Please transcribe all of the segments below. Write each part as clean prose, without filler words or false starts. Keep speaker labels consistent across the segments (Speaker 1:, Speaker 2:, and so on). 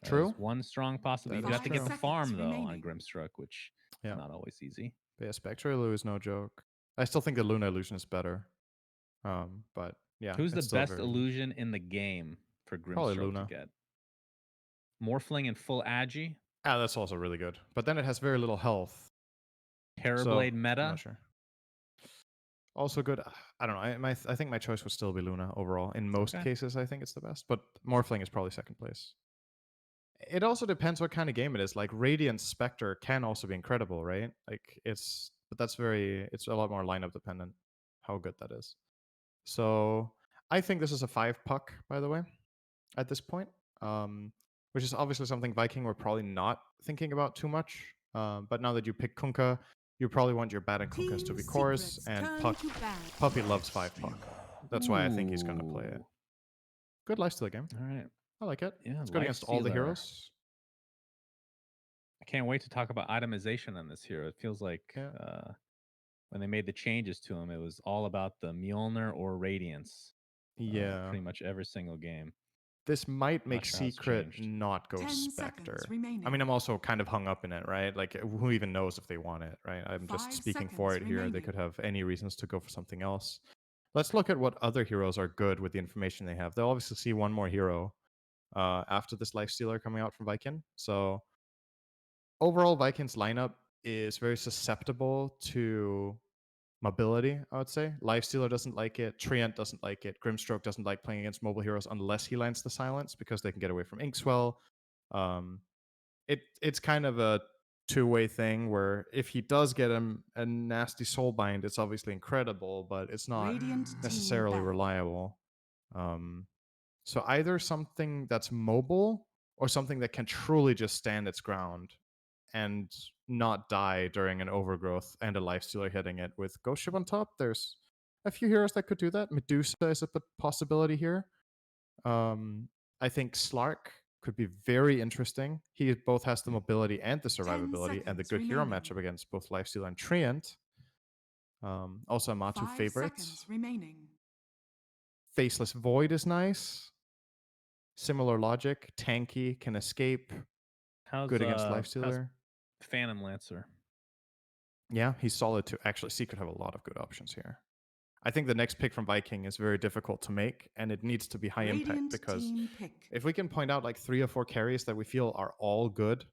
Speaker 1: True.
Speaker 2: As one strong possibility.
Speaker 1: That
Speaker 2: You
Speaker 1: is
Speaker 2: have to get the
Speaker 1: true.
Speaker 2: farm, though, on
Speaker 3: remaining.
Speaker 2: Grimstruck, which
Speaker 1: Yeah.
Speaker 2: is not always easy.
Speaker 1: But yeah, Spectre Illu is no joke. I still think the Luna illusion is better. But yeah,
Speaker 2: Who's the
Speaker 1: it's still
Speaker 2: best
Speaker 1: very good.
Speaker 2: illusion in the game for
Speaker 1: Probably
Speaker 2: Grimstroke to
Speaker 1: Luna.
Speaker 2: get? Morphling and full agi?
Speaker 1: Ah, that's also really good. But then it has very little health.
Speaker 2: Terrorblade
Speaker 1: I'm
Speaker 2: meta?
Speaker 1: not sure. Also good. I don't know. I think my choice would still be Luna overall. In most cases, I think it's the best. But Morphling is probably second place. It also depends what kind of game it is. Like Radiant Spectre can also be incredible, right? Like it's a lot more lineup dependent how good that is. So I think this is a 5 puck, by the way, at this point. Which is obviously something Viking were probably not thinking about too much. But now that you pick Kunkka, you probably want your bad and Kunkkas to be cores, and Puppy loves 5 puck. That's why I think he's going to play it. Good lifesteal game.
Speaker 2: All right.
Speaker 1: I like it.
Speaker 2: Yeah,
Speaker 1: It's good against all the heroes.
Speaker 2: I can't wait to talk about itemization on this hero. It feels like when they made the changes to him, it was all about the Mjolnir or Radiance.
Speaker 1: Yeah.
Speaker 2: Pretty much every single game.
Speaker 1: This might make Secret not go Spectre. I mean, I'm also kind of hung up in it, right? Like, who even knows if they want it, right? I'm just speaking for it here. They could have any reasons to go for something else. Let's look at what other heroes are good with the information they have. They'll obviously see one more hero after this Lifestealer coming out from Vikingg. So overall, Viking's lineup is very susceptible to mobility, I would say. Lifestealer doesn't like it. Treant doesn't like it. Grimstroke doesn't like playing against mobile heroes unless he lands the silence because they can get away from Inkswell. It's kind of a two-way thing where if he does get him a nasty soulbind, it's obviously incredible, but it's not necessarily reliable. So either something that's mobile or something that can truly just stand its ground and not die during an overgrowth and a lifestealer hitting it with Ghost Ship on top. There's a few heroes that could do that. Medusa is a possibility here. I think Slark could be very interesting. He both has the mobility and the survivability and the good hero matchup against both lifestealer and Treant. Also a Matu favorite. Faceless Void is nice. Similar logic. Tanky, can escape. Good against Lifestealer.
Speaker 2: Phantom Lancer.
Speaker 1: Yeah, he's solid too. Actually, Secret have a lot of good options here. I think the next pick from Vikingg is very difficult to make, and it needs to be high impact because if we can point out like 3 or 4 carries that we feel are all good,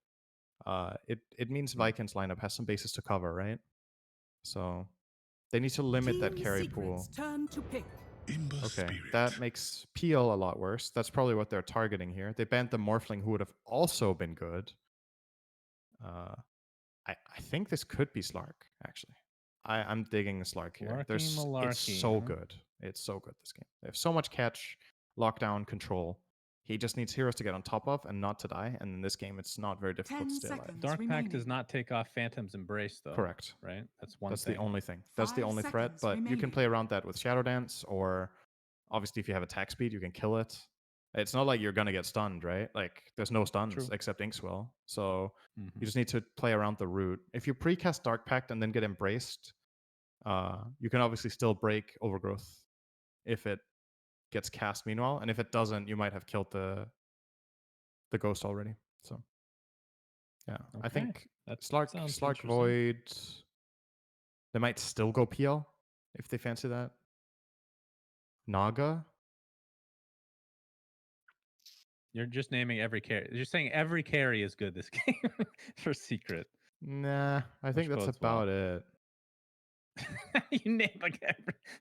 Speaker 1: it means Viking's lineup has some bases to cover, right? So they need to limit that carry pool. Okay, that makes Peel a lot worse. That's probably what they're targeting here. They banned the Morphling, who would have also been good. I think this could be Slark, actually. I'm digging the Slark here. It's so good. It's so good, this game. They have so much catch, lockdown, control. He just needs heroes to get on top of and not to die. And in this game, it's not very difficult to stay alive.
Speaker 2: Dark Pact does not take off Phantom's Embrace, though.
Speaker 1: Correct.
Speaker 2: Right? That's one
Speaker 1: That's
Speaker 2: thing.
Speaker 1: the only thing. That's the only threat. But you can play around that with Shadow Dance, or obviously if you have attack speed, you can kill it. It's not like you're going to get stunned, right? Like, there's no stuns except Inkswell. So you just need to play around the route. If you precast Dark Pact and then get Embraced, you can obviously still break Overgrowth if it gets cast meanwhile. And if it doesn't, you might have killed the Ghost already. So, yeah. I think Slark Void, they might still go PL if they fancy that. Naga.
Speaker 2: You're just naming every carry. You're saying every carry is good this game for Secret.
Speaker 1: Nah, I think that's about it.
Speaker 2: You named like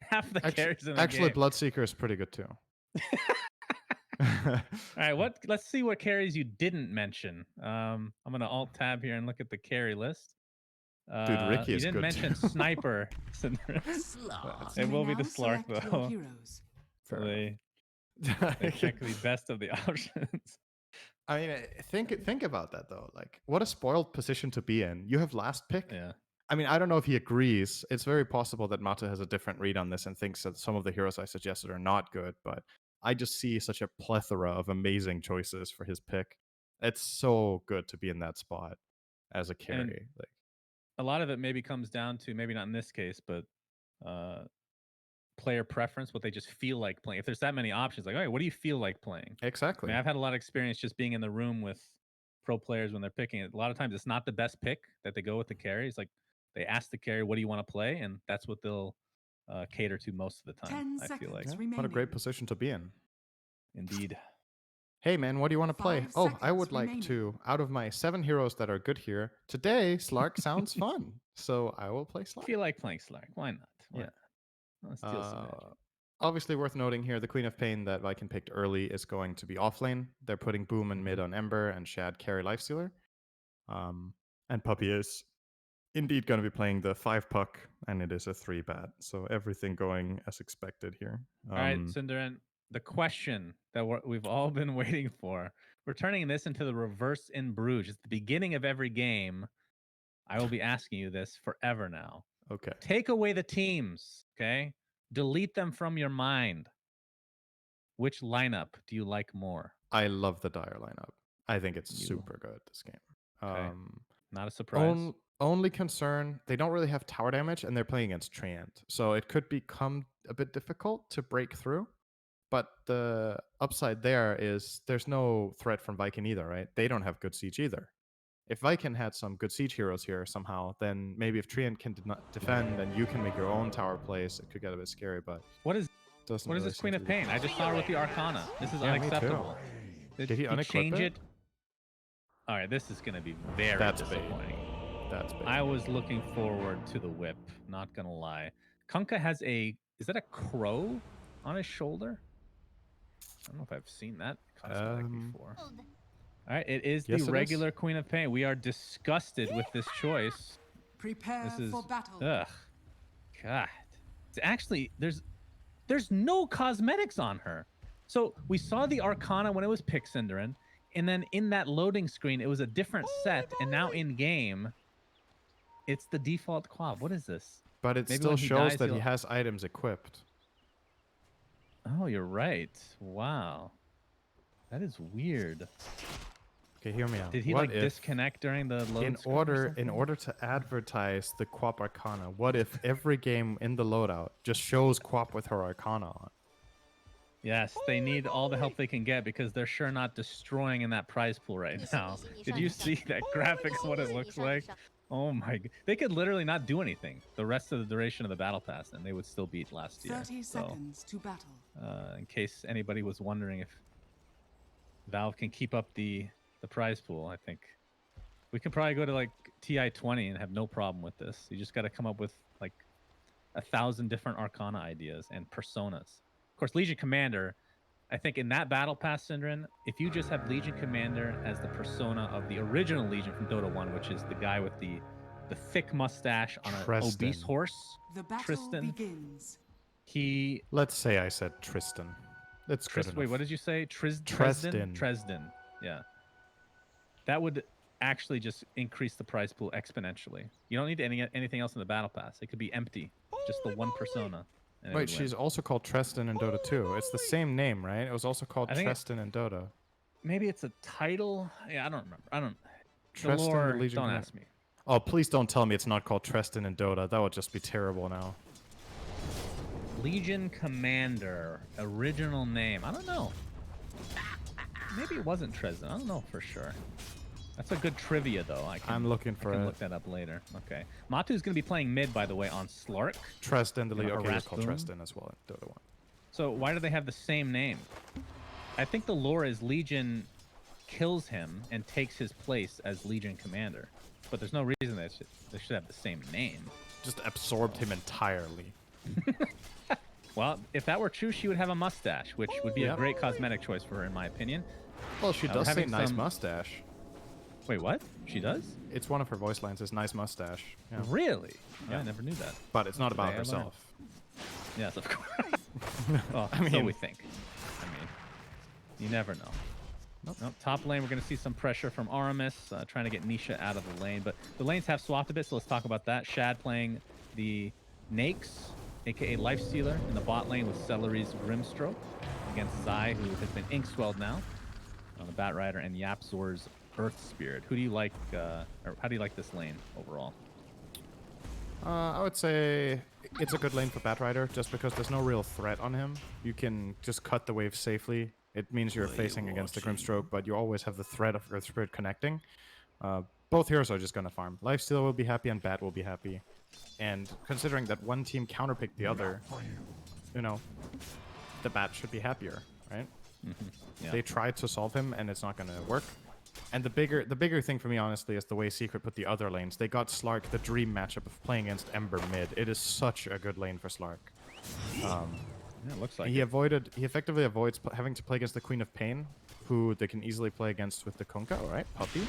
Speaker 2: half the carries in the
Speaker 1: actually,
Speaker 2: game.
Speaker 1: Bloodseeker is pretty good too.
Speaker 2: All right, let's see what carries you didn't mention. I'm gonna alt tab here and look at the carry list.
Speaker 1: Dude, Ricky is good.
Speaker 3: You
Speaker 2: didn't mention Sniper. It will be the Slark though. They pick the best of the options.
Speaker 1: I mean, think about that though. Like, what a spoiled position to be in. You have last pick.
Speaker 2: Yeah.
Speaker 1: I mean, I don't know if he agrees. It's very possible that Mata has a different read on this and thinks that some of the heroes I suggested are not good, but I just see such a plethora of amazing choices for his pick. It's so good to be in that spot as a carry. Like,
Speaker 2: a lot of it maybe comes down to, maybe not in this case, but player preference, what they just feel like playing. If there's that many options, like, all right, what do you feel like playing? I
Speaker 1: Exactly.
Speaker 2: mean, I've had a lot of experience just being in the room with pro players when they're picking it. A lot of times it's not the best pick that they go with the carry. It's like they ask the carry, what do you want to play? And that's what they'll cater to most of the time,
Speaker 3: 10
Speaker 2: I feel like.
Speaker 3: seconds
Speaker 1: Yeah,
Speaker 3: remaining.
Speaker 1: what a great position to be in.
Speaker 2: Indeed.
Speaker 1: Hey man, what do you want to play?
Speaker 3: 5
Speaker 1: Oh, I would
Speaker 3: seconds
Speaker 1: like
Speaker 3: remaining.
Speaker 1: to, out of my 7 heroes that are good here, today Slark sounds fun. So I will play
Speaker 2: I
Speaker 1: Slark.
Speaker 2: feel like playing Slark. Why not? Why
Speaker 1: Yeah.
Speaker 2: not? Let's steal some magic.
Speaker 1: Obviously worth noting here, the Queen of Pain that Viking picked early is going to be offlane. They're putting Boom and mid on Ember and Shad carry Lifestealer. And Puppy is indeed going to be playing the 5 puck, and it is a 3 bat. So everything going as expected here.
Speaker 2: All right, syndereN, the question that we've all been waiting for. We're turning this into the reverse in Bruges. It's the beginning of every game. I will be asking you this forever now.
Speaker 1: Okay.
Speaker 2: Take away the teams, okay? Delete them from your mind. Which lineup do you like more?
Speaker 1: I love the Dire lineup. I think it's super good this game.
Speaker 2: Okay. Not a surprise.
Speaker 1: Only concern, they don't really have tower damage, and they're playing against Treant. So it could become a bit difficult to break through. But the upside there is there's no threat from Viking either, right? They don't have good siege either. If Viking had some good siege heroes here somehow, then maybe if Treant can defend and you can make your own tower plays, it could get a bit scary. But
Speaker 2: what is
Speaker 1: really
Speaker 2: this Queen of Pain? I just saw her with the Arcana. This is unacceptable.
Speaker 1: Did he
Speaker 2: change it? All right, this is going to be very disappointing.
Speaker 1: That's big.
Speaker 2: I was looking forward to the whip, not going to lie. Kunkka has is that a crow on his shoulder? I don't know if I've seen that cosmetic before. All right, it is the regular Queen of Pain. We are disgusted with this choice.
Speaker 3: Prepare for battle.
Speaker 2: Ugh. God. It's actually, there's no cosmetics on her. So we saw the Arcana when it was pick syndereN, and then in that loading screen, it was a different set, and now in game, it's the default quad. What is this?
Speaker 1: But it still shows that he has items equipped.
Speaker 2: Oh, you're right. Wow. That is weird.
Speaker 1: Okay, hear me out.
Speaker 2: Did he disconnect during the load
Speaker 1: in order to advertise the Quap Arcana, what if every game in the loadout just shows Quap with her Arcana on?
Speaker 2: Yes, they need all the help they can get because they're sure not destroying in that prize pool right now. Did you see that graphic of what it looks like? Oh my god. They could literally not do anything the rest of the duration of the battle pass and they would still beat last year.
Speaker 3: 30 seconds to battle.
Speaker 2: In case anybody was wondering if Valve can keep up the prize pool, I think we could probably go to like TI-20 and have no problem with this. You just got to come up with like 1,000 different Arcana ideas and personas. Of course, Legion Commander, I think in that battle pass, syndereN, if you just have Legion Commander as the persona of the original Legion from Dota 1, which is the guy with the thick mustache on an obese horse,
Speaker 3: the battle begins.
Speaker 1: Let's say I said Tristan. That's good enough.
Speaker 2: Wait, what did you say?
Speaker 1: Tresden.
Speaker 2: Tresden. Yeah. That would actually just increase the prize pool exponentially. You don't need anything else in the battle pass. It could be empty. Just the one persona.
Speaker 1: Wait, she's also called Tresden in Dota 2. It's the same name, right? It was also called Tresden in Dota.
Speaker 2: Maybe it's a title. Yeah, I don't remember.
Speaker 1: Tresden,
Speaker 2: the lore,
Speaker 1: the Legion
Speaker 2: don't
Speaker 1: Commander.
Speaker 2: Ask me.
Speaker 1: Oh, please don't tell me it's not called Tresden in Dota. That would just be terrible now.
Speaker 2: Legion Commander, original name. I don't know. Maybe it wasn't Tresden. I don't know for sure. That's a good trivia, though.
Speaker 1: I'm looking for
Speaker 2: I can look that up later. Okay. Matu's going to be playing mid, by the way, on Slark.
Speaker 1: Tresden, the Legion. Okay, it's called Tresden as well in Dota 1.
Speaker 2: So why do they have the same name? I think the lore is Legion kills him and takes his place as Legion Commander. But there's no reason they should have the same name.
Speaker 1: Just absorbed him entirely.
Speaker 2: Well, if that were true, she would have a mustache, which would be a great cosmetic choice for her, in my opinion.
Speaker 1: Well, she does say nice mustache.
Speaker 2: Wait, what? She does?
Speaker 1: It's one of her voice lines, is nice mustache. Yeah.
Speaker 2: Really? Yeah, I never knew that.
Speaker 1: But it's not about herself.
Speaker 2: Yes, of course. Well, I mean, so we think. I mean, you never know. Nope. Top lane, we're going to see some pressure from Aramis, trying to get Nisha out of the lane. But the lanes have swapped a bit, so let's talk about that. Shad playing the Nakes, a.k.a. Lifestealer, in the bot lane with Celery's Grimstroke against Zai, who has been ink-swelled now on the Bat Rider, and Yapzor's Earth Spirit. Who do you like, or how do you like this lane overall?
Speaker 1: I would say it's a good lane for Batrider, just because there's no real threat on him. You can just cut the wave safely. It means you're facing against the Grimstroke, but you always have the threat of Earth Spirit connecting. Both heroes are just going to farm. Lifesteal will be happy and Bat will be happy. And considering that one team counterpicked the other, you know, the Bat should be happier, right?
Speaker 2: Yeah.
Speaker 1: They tried to solve him, and it's not going to work. And the bigger thing for me, honestly, is the way Secret put the other lanes. They got Slark the dream matchup of playing against Ember mid. It is such a good lane for Slark.
Speaker 2: Yeah, it looks like
Speaker 1: He effectively avoids having to play against the Queen of Pain, who they can easily play against with the Kunkka. All right, Puppy,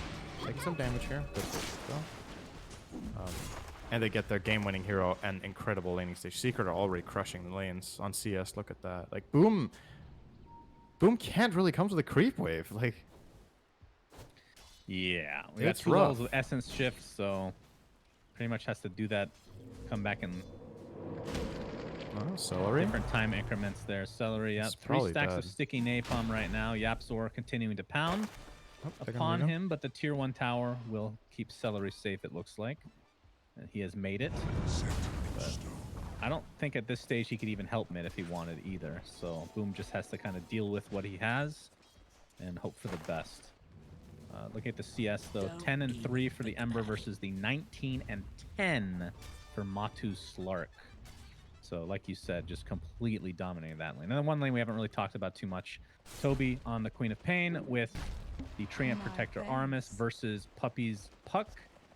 Speaker 1: taking some damage here. Good and they get their game-winning hero and incredible laning stage. Secret are already crushing the lanes on CS. Look at that. Like Boom can't really come to the creep wave. Like.
Speaker 2: Yeah, we got
Speaker 1: It's
Speaker 2: 2 levels
Speaker 1: rough.
Speaker 2: with essence shift, so pretty much has to do that. Come back in
Speaker 1: Oh, Celery.
Speaker 2: different time increments there. Celery, yeah.
Speaker 1: It's
Speaker 2: 3
Speaker 1: probably
Speaker 2: stacks
Speaker 1: dead.
Speaker 2: of sticky napalm right now. Yapzor continuing to pound
Speaker 1: They're gonna
Speaker 2: upon
Speaker 1: move
Speaker 2: him, but the tier 1 tower will keep Celery safe, it looks like. And he has made it. But I don't think at this stage he could even help mid if he wanted either. So Boom just has to kind of deal with what he has and hope for the best. Looking at the CS though, 10 and 3 for the Ember versus the 19 and 10 for Matu Slark. So like you said, just completely dominating that lane. And then one lane we haven't really talked about too much. Toby on the Queen of Pain with the Treant Protector Aramis versus Puppy's Puck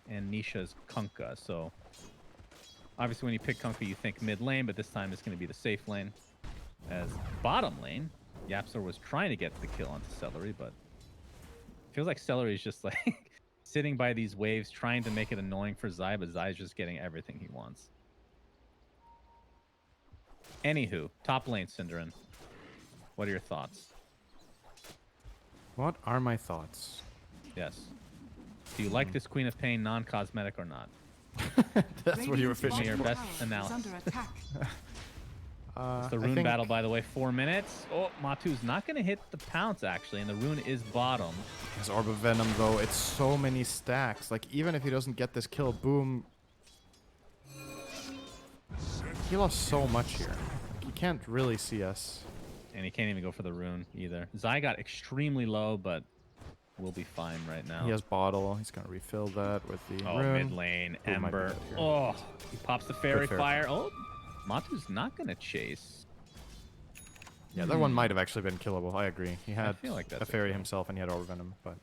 Speaker 2: and Nisha's Kunkka. So obviously when you pick Kunkka, you think mid lane, but this time it's going to be the safe lane. As bottom lane, Yapzor was trying to get the kill onto Celery, but feels like Celery is just like sitting by these waves trying to make it annoying for Zai, but Zai's just getting everything he wants. Anywho, top lane, syndereN. What are your thoughts?
Speaker 1: What are my thoughts?
Speaker 2: Yes. Do you like this Queen of Pain non-cosmetic or not?
Speaker 1: That's what you were
Speaker 3: Radiant's
Speaker 1: fishing
Speaker 2: Your
Speaker 3: bottom
Speaker 2: best
Speaker 3: tower is
Speaker 2: analysis.
Speaker 3: under attack.
Speaker 2: It's the rune battle, by the way, 4 minutes. Oh, Matu's not going to hit the pounce, actually, and the rune is bottom.
Speaker 1: His Orb of Venom, though, it's so many stacks. Like, even if he doesn't get this kill, Boom... He lost so much here. Like, you can't really CS.
Speaker 2: And he can't even go for the rune either. Zai got extremely low, but we'll be fine right now.
Speaker 1: He has Bottle. He's going to refill that with the
Speaker 2: Oh,
Speaker 1: rune.
Speaker 2: mid lane,
Speaker 1: Boom might be
Speaker 2: Ember.
Speaker 1: dead here.
Speaker 2: Oh, he pops the fairy
Speaker 1: Fairy
Speaker 2: fire. Oh, Matu's not going to chase.
Speaker 1: Yeah, that one might have actually been killable. I agree. He had
Speaker 2: feel like that's
Speaker 1: a
Speaker 2: a
Speaker 1: fairy
Speaker 2: kill.
Speaker 1: himself, and he had Orb of Venom, but...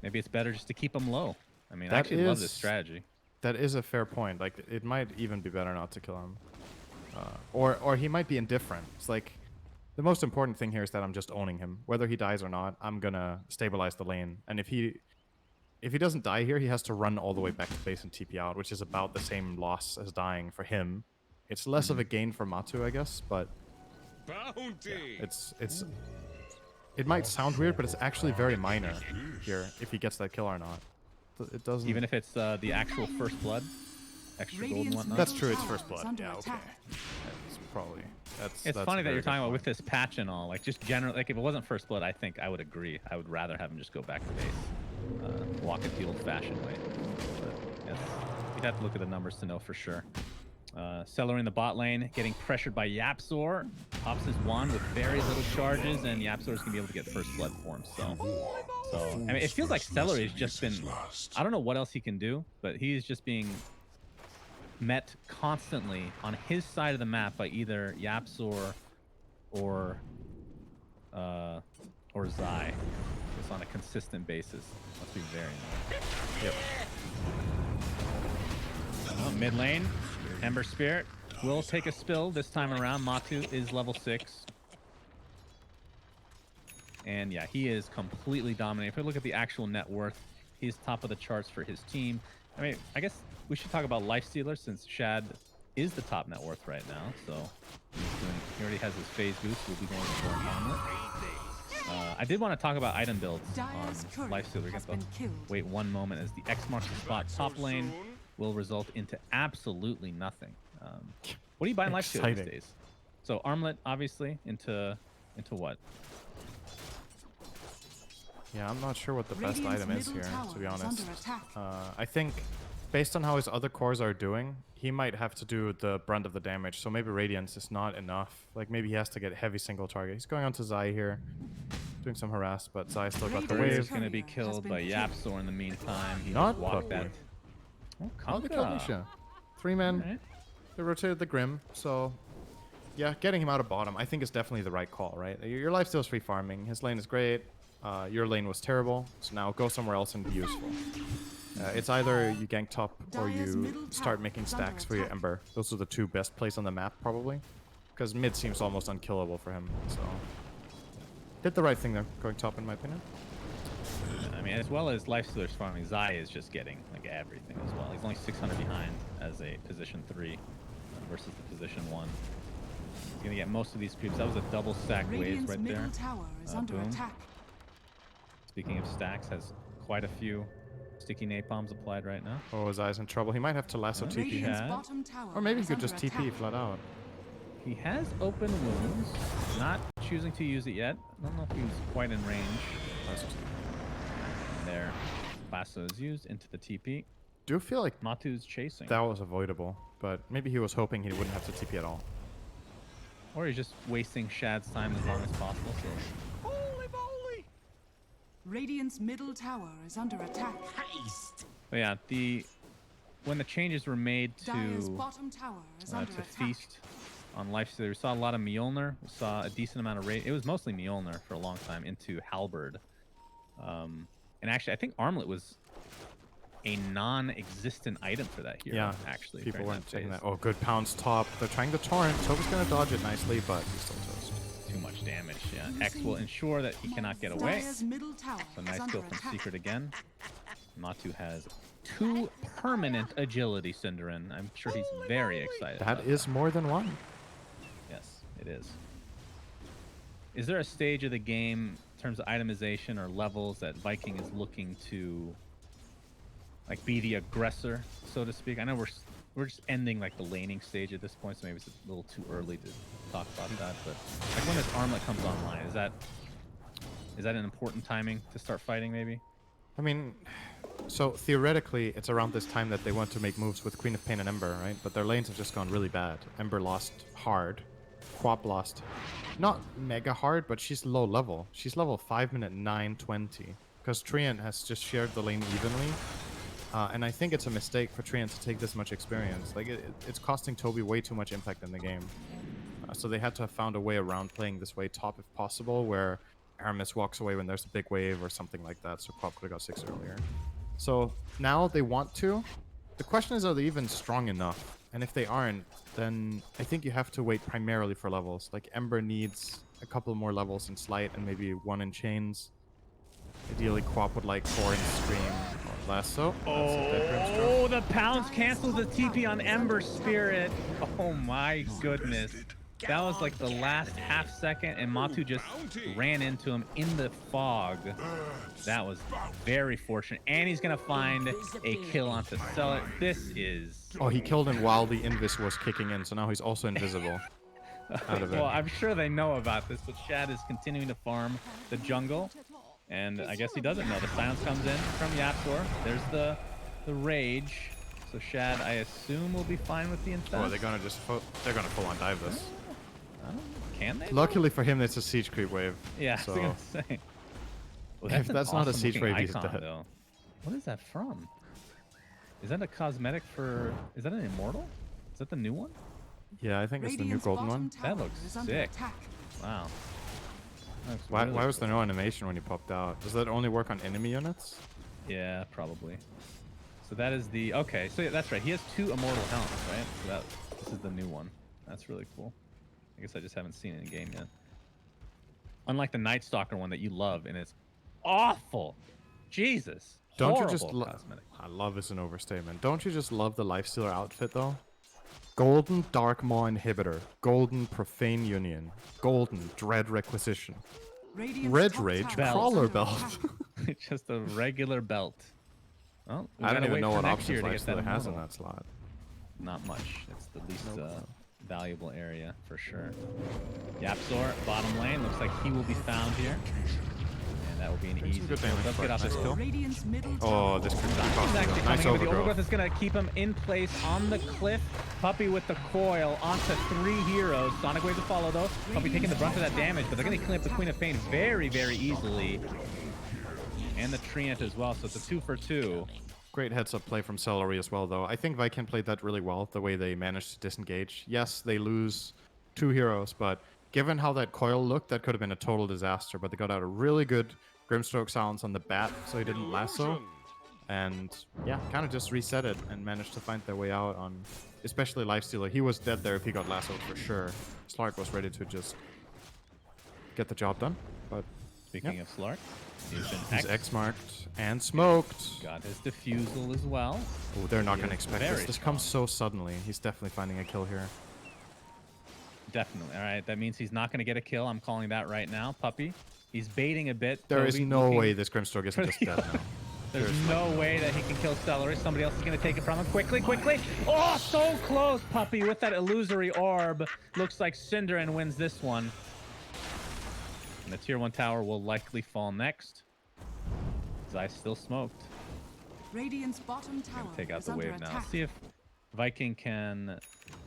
Speaker 2: Maybe it's better just to keep him low. I mean, I
Speaker 1: That
Speaker 2: actually love this
Speaker 1: is-
Speaker 2: strategy.
Speaker 1: That is a fair point. Like, it might even be better not to kill him. Or he might be indifferent. It's like, the most important thing here is that I'm just owning him. Whether he dies or not, I'm gonna stabilize the lane. And if he doesn't die here, he has to run all the way back to base and TP out, which is about the same loss as dying for him. It's less of a gain for Matu, I guess, but yeah, it might sound weird, but it's actually very minor here if he gets that kill or not. It doesn't.
Speaker 2: Even if it's the actual first blood, extra gold and
Speaker 3: Radiant's
Speaker 2: whatnot.
Speaker 1: That's true. It's
Speaker 3: tower
Speaker 1: first
Speaker 3: is
Speaker 1: blood.
Speaker 3: under
Speaker 1: Yeah, okay.
Speaker 3: attack.
Speaker 1: That's probably
Speaker 2: It's
Speaker 1: that's
Speaker 2: funny
Speaker 1: a
Speaker 2: that
Speaker 1: very
Speaker 2: you're
Speaker 1: good
Speaker 2: talking about
Speaker 1: point.
Speaker 2: with this patch and all. Like, just generally, like if it wasn't first blood, I think I would agree. I would rather have him just go back to base, walk it the old-fashioned way. But yes, you'd have to look at the numbers to know for sure. Celery in the bot lane, getting pressured by Yapzor. Pops his wand with very little charges, and Yapzor is gonna be able to get first blood for him. So I mean, it feels like Celery has just been. I don't know what else he can do, but he's just being met constantly on his side of the map by either Yapzor or Zai. Just on a consistent basis. Must be very nice.
Speaker 1: Yep.
Speaker 2: Mid lane, Ember Spirit will take a spill this time around. Matu is level 6. And yeah, he is completely dominating. If we look at the actual net worth, he's top of the charts for his team. I mean, I guess we should talk about Lifestealer since Shad is the top net worth right now. So he already has his phase boost. We'll be going for an omelet. I did want to talk about item builds on
Speaker 3: Dyer's courier
Speaker 2: Lifestealer.
Speaker 3: has been killed.
Speaker 2: Wait one moment as the X marks the spot top lane will result into absolutely nothing. What do you buy in Lifestealer these
Speaker 1: Exciting.
Speaker 2: days? So armlet, obviously, into what?
Speaker 1: Yeah, I'm not sure what the best
Speaker 3: Radiant's
Speaker 1: item is
Speaker 3: middle
Speaker 1: here,
Speaker 3: tower
Speaker 1: to be
Speaker 3: is
Speaker 1: honest.
Speaker 3: under attack.
Speaker 1: I think based on how his other cores are doing, he might have to do the brunt of the damage. So maybe Radiance is not enough. Like maybe he has to get heavy single target. He's going on to Zai here, doing some harass, but Zai still got the
Speaker 2: He's
Speaker 1: wave.
Speaker 2: going to be killed by Yapsor in the meantime. He
Speaker 1: Not
Speaker 2: just walked that.
Speaker 1: Oh, they killed Nisha. 3 men.
Speaker 2: Right.
Speaker 1: They rotated the Grim, so yeah, getting him out of bottom, I think is definitely the right call, right? Your lifesteal's free farming. His lane is great. Your lane was terrible, so now go somewhere else and be useful. It's either you gank top or you start making stacks for your Ember. Those are the 2 best plays on the map, probably. Because mid seems almost unkillable for him, so... Did the right thing there, going top in my opinion.
Speaker 2: I mean, as well as lifestealers farming, Zai is just getting like everything as well. He's only 600 behind as a position 3 versus the position 1. He's gonna get most of these creeps. That was a double stack waves right there.
Speaker 3: Tower is under
Speaker 2: Boom.
Speaker 3: attack.
Speaker 2: Speaking of stacks, has quite a few sticky napalms applied right now.
Speaker 1: Oh, Zai's in trouble. He might have to lasso TP.
Speaker 3: Radiant's
Speaker 2: Yeah.
Speaker 3: bottom tower
Speaker 1: Or maybe he
Speaker 3: is
Speaker 1: could just
Speaker 3: under
Speaker 1: TP
Speaker 3: attack.
Speaker 1: flat out.
Speaker 2: He has open wounds, not choosing to use it yet. I don't know if he was quite in range. There, lasso is used into the TP.
Speaker 1: Do feel like
Speaker 2: Matu's chasing.
Speaker 1: that was avoidable, but maybe he was hoping he wouldn't have to TP at all.
Speaker 2: Or he's just wasting Shad's time as long as possible. So.
Speaker 3: Radiant's middle tower is under attack.
Speaker 2: But yeah, when the changes were made
Speaker 3: Dire's
Speaker 2: to
Speaker 3: bottom tower is under attack.
Speaker 2: feast on Lifestealer, we saw a lot of Mjolnir. We saw a decent amount of rate. It was mostly Mjolnir for a long time into Halberd. And actually, I think Armlet was a non-existent item for that hero.
Speaker 1: Yeah,
Speaker 2: actually,
Speaker 1: people
Speaker 2: during
Speaker 1: weren't taking
Speaker 2: phase.
Speaker 1: that. Oh, good pounce top. They're trying the torrent. Toba's gonna dodge it nicely, but he's still toast.
Speaker 2: Too much damage. Yeah, X will ensure that he cannot get away.
Speaker 3: Dire's middle tower
Speaker 2: So
Speaker 3: is
Speaker 2: nice
Speaker 3: under
Speaker 2: kill from
Speaker 3: attack.
Speaker 2: Secret again. Matu has 2 permanent agility syndereN. I'm sure he's very excited.
Speaker 1: That
Speaker 2: about
Speaker 1: is more than one.
Speaker 2: Yes, it is. Is there a stage of the game in terms of itemization or levels that Viking is looking to like be the aggressor, so to speak? I know we're just ending like the laning stage at this point, so maybe it's a little too early to talk about that. But like when this armlet comes online, is that an important timing to start fighting? Maybe.
Speaker 1: I mean, so theoretically, it's around this time that they want to make moves with Queen of Pain and Ember, right? But their lanes have just gone really bad. Ember lost hard. Quap lost. Not mega hard, but she's low level. She's level 5 minute 920. Because Treant has just shared the lane evenly. And I think it's a mistake for Treant to take this much experience. Like, it's costing Toby way too much impact in the game. So they had to have found a way around playing this way top if possible, where Aramis walks away when there's a big wave or something like that, so Quap could have got 6 earlier. So now they want to. The question is, are they even strong enough? And if they aren't, then I think you have to wait primarily for levels. Like Ember needs a couple more levels in Slight and maybe 1 in Chains. Ideally, Quap would like 4 in Scream or less. So
Speaker 2: Oh, the pounce cancels the TP on Ember Spirit. Oh my goodness. That was like the last half second, and Matu just ran into him in the fog. That was very fortunate. And he's going to find a kill onto Cellar. This is...
Speaker 1: Oh, he killed him while the Invis was kicking in, so now he's also invisible. Out of it.
Speaker 2: Well, I'm sure they know about this, but Shad is continuing to farm the jungle. And I guess he doesn't know. The silence comes in from Yapsor. There's the rage. So Shad, I assume, will be fine with the infest.
Speaker 1: Oh, they're gonna just they're gonna full on dive this.
Speaker 2: Can they?
Speaker 1: Luckily for him, it's a siege creep wave.
Speaker 2: Yeah,
Speaker 1: So
Speaker 2: I was gonna say. Well,
Speaker 1: if
Speaker 2: an
Speaker 1: that's not a
Speaker 2: awesome
Speaker 1: siege
Speaker 2: looking
Speaker 1: wave, he's
Speaker 2: icon,
Speaker 1: dead.
Speaker 2: though. What is that from? Is that a cosmetic for? Is that an immortal? Is that the new one?
Speaker 1: Yeah, I think it's the new
Speaker 3: Radiant's
Speaker 1: golden
Speaker 3: bottom
Speaker 1: one.
Speaker 3: tower
Speaker 2: That looks
Speaker 3: is under
Speaker 2: sick.
Speaker 3: attack.
Speaker 2: Wow. That's
Speaker 1: Why
Speaker 2: really
Speaker 1: was there
Speaker 2: cool.
Speaker 1: no animation when he popped out? Does that only work on enemy units?
Speaker 2: Yeah, probably. So that is the okay. So yeah, that's right. He has 2 immortal helmets, right? So this is the new one. That's really cool. I guess I just haven't seen it in game yet. Unlike the Night Stalker one that you love, and it's awful. Jesus.
Speaker 1: Don't you
Speaker 2: Horrible
Speaker 1: just
Speaker 2: cosmetic.
Speaker 1: I love is an overstatement. Don't you just love the Lifestealer outfit though? Golden Dark Maw Inhibitor, Golden Profane Union, Golden Dread Requisition,
Speaker 3: Radiant's
Speaker 1: Red
Speaker 3: top
Speaker 1: Rage
Speaker 3: tower is
Speaker 1: Crawler
Speaker 3: under
Speaker 1: Belt.
Speaker 3: attack.
Speaker 2: It's just a regular belt. Well, we
Speaker 1: I don't
Speaker 2: gotta
Speaker 1: even
Speaker 2: wait
Speaker 1: know
Speaker 2: for
Speaker 1: what
Speaker 2: next year
Speaker 1: options
Speaker 2: to get that
Speaker 1: Lifestealer has in
Speaker 2: immortal.
Speaker 1: that slot.
Speaker 2: Not much. It's the least valuable area for sure. Yapsor, bottom lane. Looks like he will be found here. And That will be an
Speaker 1: Doing
Speaker 2: easy
Speaker 1: some good
Speaker 2: kill.
Speaker 1: damage
Speaker 2: Let's
Speaker 1: for
Speaker 2: get
Speaker 1: a
Speaker 2: off
Speaker 1: nice
Speaker 2: this
Speaker 1: kill.
Speaker 3: Radiant's middle
Speaker 1: Oh,
Speaker 3: tower
Speaker 1: this could be
Speaker 3: is
Speaker 2: He's
Speaker 3: under
Speaker 2: actually
Speaker 3: attack.
Speaker 1: nice
Speaker 2: coming in, but the
Speaker 1: overgrowth.
Speaker 2: overgrowth is going to keep him in place on the cliff. Puppy with the coil onto 3 heroes. Sonic Wave to follow, though. Puppy taking the brunt of that damage, but they're going to clean up the Queen of Pain very, very easily. And the Treant as well, so it's a 2 for 2.
Speaker 1: Great heads-up play from Celery as well, though. I think Viking played that really well, the way they managed to disengage. Yes, they lose 2 heroes, but given how that coil looked, that could have been a total disaster. But they got out a really good Grimstroke silence on the bat, so he didn't lasso. And yeah, kind of just reset it and managed to find their way out on, especially Lifestealer. He was dead there if he got lassoed for sure. Slark was ready to just get the job done. But
Speaker 2: Speaking of Slark, he's been
Speaker 1: he's X-marked and smoked.
Speaker 2: Got his defusal as well.
Speaker 1: Oh, they're not
Speaker 2: He
Speaker 1: going to
Speaker 2: is
Speaker 1: expect
Speaker 2: very
Speaker 1: this. This
Speaker 2: strong.
Speaker 1: comes so suddenly. He's definitely finding a kill here.
Speaker 2: Definitely. All right, that means he's not going to get a kill. I'm calling that right now. Puppy. He's baiting a bit.
Speaker 1: There is
Speaker 2: Toby
Speaker 1: no
Speaker 2: looking
Speaker 1: way this Grimstroke isn't
Speaker 2: for
Speaker 1: just
Speaker 2: the-
Speaker 1: dead now.
Speaker 2: There's no way that he can kill Celery. Somebody else is going to take it from him. Quickly, quickly. Oh, so close, Puppy, with that illusory orb. Looks like syndereN wins this one. And the tier 1 tower will likely fall next. Zai still smoked.
Speaker 3: Radiant's bottom tower
Speaker 2: Take out
Speaker 3: is
Speaker 2: the
Speaker 3: under
Speaker 2: wave now.
Speaker 3: attack.
Speaker 2: See if Viking can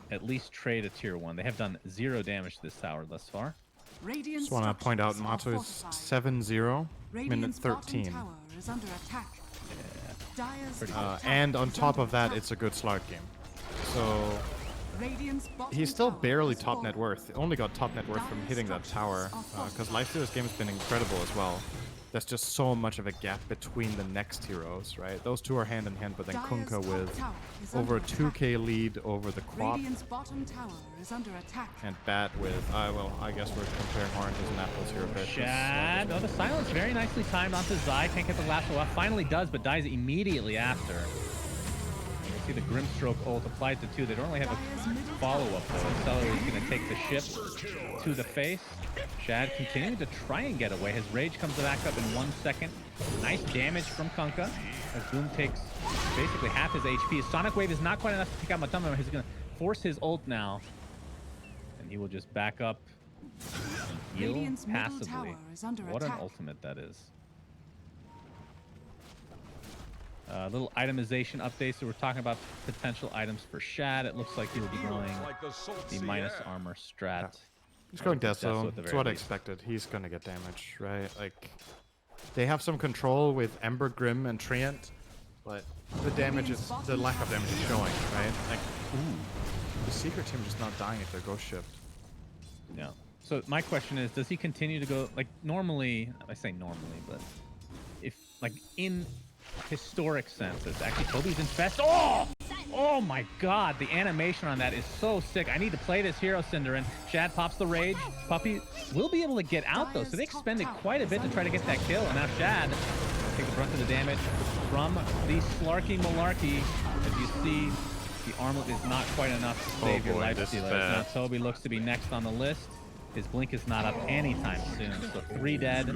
Speaker 2: at least trade a tier 1. They have done 0 damage to this tower thus far.
Speaker 3: Radiant's
Speaker 1: Just want to point out
Speaker 3: structures are
Speaker 1: Mato is
Speaker 3: fortified.
Speaker 1: 7-0, minute
Speaker 3: Radiant's bottom
Speaker 1: 13.
Speaker 3: tower is under attack. Dire's
Speaker 2: pretty
Speaker 3: top tower
Speaker 1: And on
Speaker 3: is
Speaker 1: top
Speaker 3: under
Speaker 1: of that,
Speaker 3: attack.
Speaker 1: it's a good Slark game. So
Speaker 3: Radiant's bottom
Speaker 1: he's still
Speaker 3: tower
Speaker 1: barely
Speaker 3: has
Speaker 1: top net
Speaker 3: fallen.
Speaker 1: worth. Only got top net worth from hitting that tower. Because Lifestealer's game has been incredible as well. There's just so much of a gap between the next heroes, right? Those two are hand in hand, but then
Speaker 3: Dire's
Speaker 1: Kunkka
Speaker 3: top
Speaker 1: with
Speaker 3: tower is
Speaker 1: over a
Speaker 3: under attack.
Speaker 1: 2k lead over the Quap.
Speaker 3: Radiant's bottom tower is under attack.
Speaker 1: And Bat with, well, I guess we're comparing oranges and apples here a bit. 'cause
Speaker 2: Shad. Oh, the silence very nicely timed onto Zai. Can't get the lasso off. Finally does, but dies immediately after. You see the Grimstroke ult applied to 2. They don't really have
Speaker 3: Dire's
Speaker 2: a
Speaker 3: middle
Speaker 2: follow-up, though. Celery's going to take the ship to the face. Shad continuing to try and get away. His rage comes back up in 1 second. Nice damage from Kunkka as Boom takes basically half his HP. His Sonic Wave is not quite enough to take out Matama. He's going to force his ult now. And he will just back up and heal
Speaker 3: Radiant's middle
Speaker 2: passively.
Speaker 3: tower is under
Speaker 2: What an
Speaker 3: attack.
Speaker 2: ultimate that is. Little itemization updates. So we're talking about potential items for Shad. It looks like he will be going the minus armor strat.
Speaker 1: He's going Death
Speaker 2: Death
Speaker 1: Zone.
Speaker 2: at the
Speaker 1: That's
Speaker 2: very
Speaker 1: what I
Speaker 2: least.
Speaker 1: expected. He's gonna get damage, right? Like, they have some control with Ember, Grim, and Treant, but the damage is, the lack of damage is showing, right? Like, the Secret team just not dying if they're Ghost Shipped.
Speaker 2: Yeah. So my question is, does he continue to go, like, normally, I say normally, but if, like, in historic sense, it's actually Toby's infest. Oh! Oh my god, the animation on that is so sick. I need to play this hero, syndereN. Shad pops the rage. Puppy will be able to get out, though, so they expended quite a bit to try to get that kill. And now Shad take the brunt of the damage from the Slarky Malarkey. As you see, the armlet is not quite enough to save your
Speaker 1: boy,
Speaker 2: life
Speaker 1: this is
Speaker 2: stealer.
Speaker 1: bad.
Speaker 2: Now Toby looks to be next on the list. His blink is not up anytime soon, so 3 dead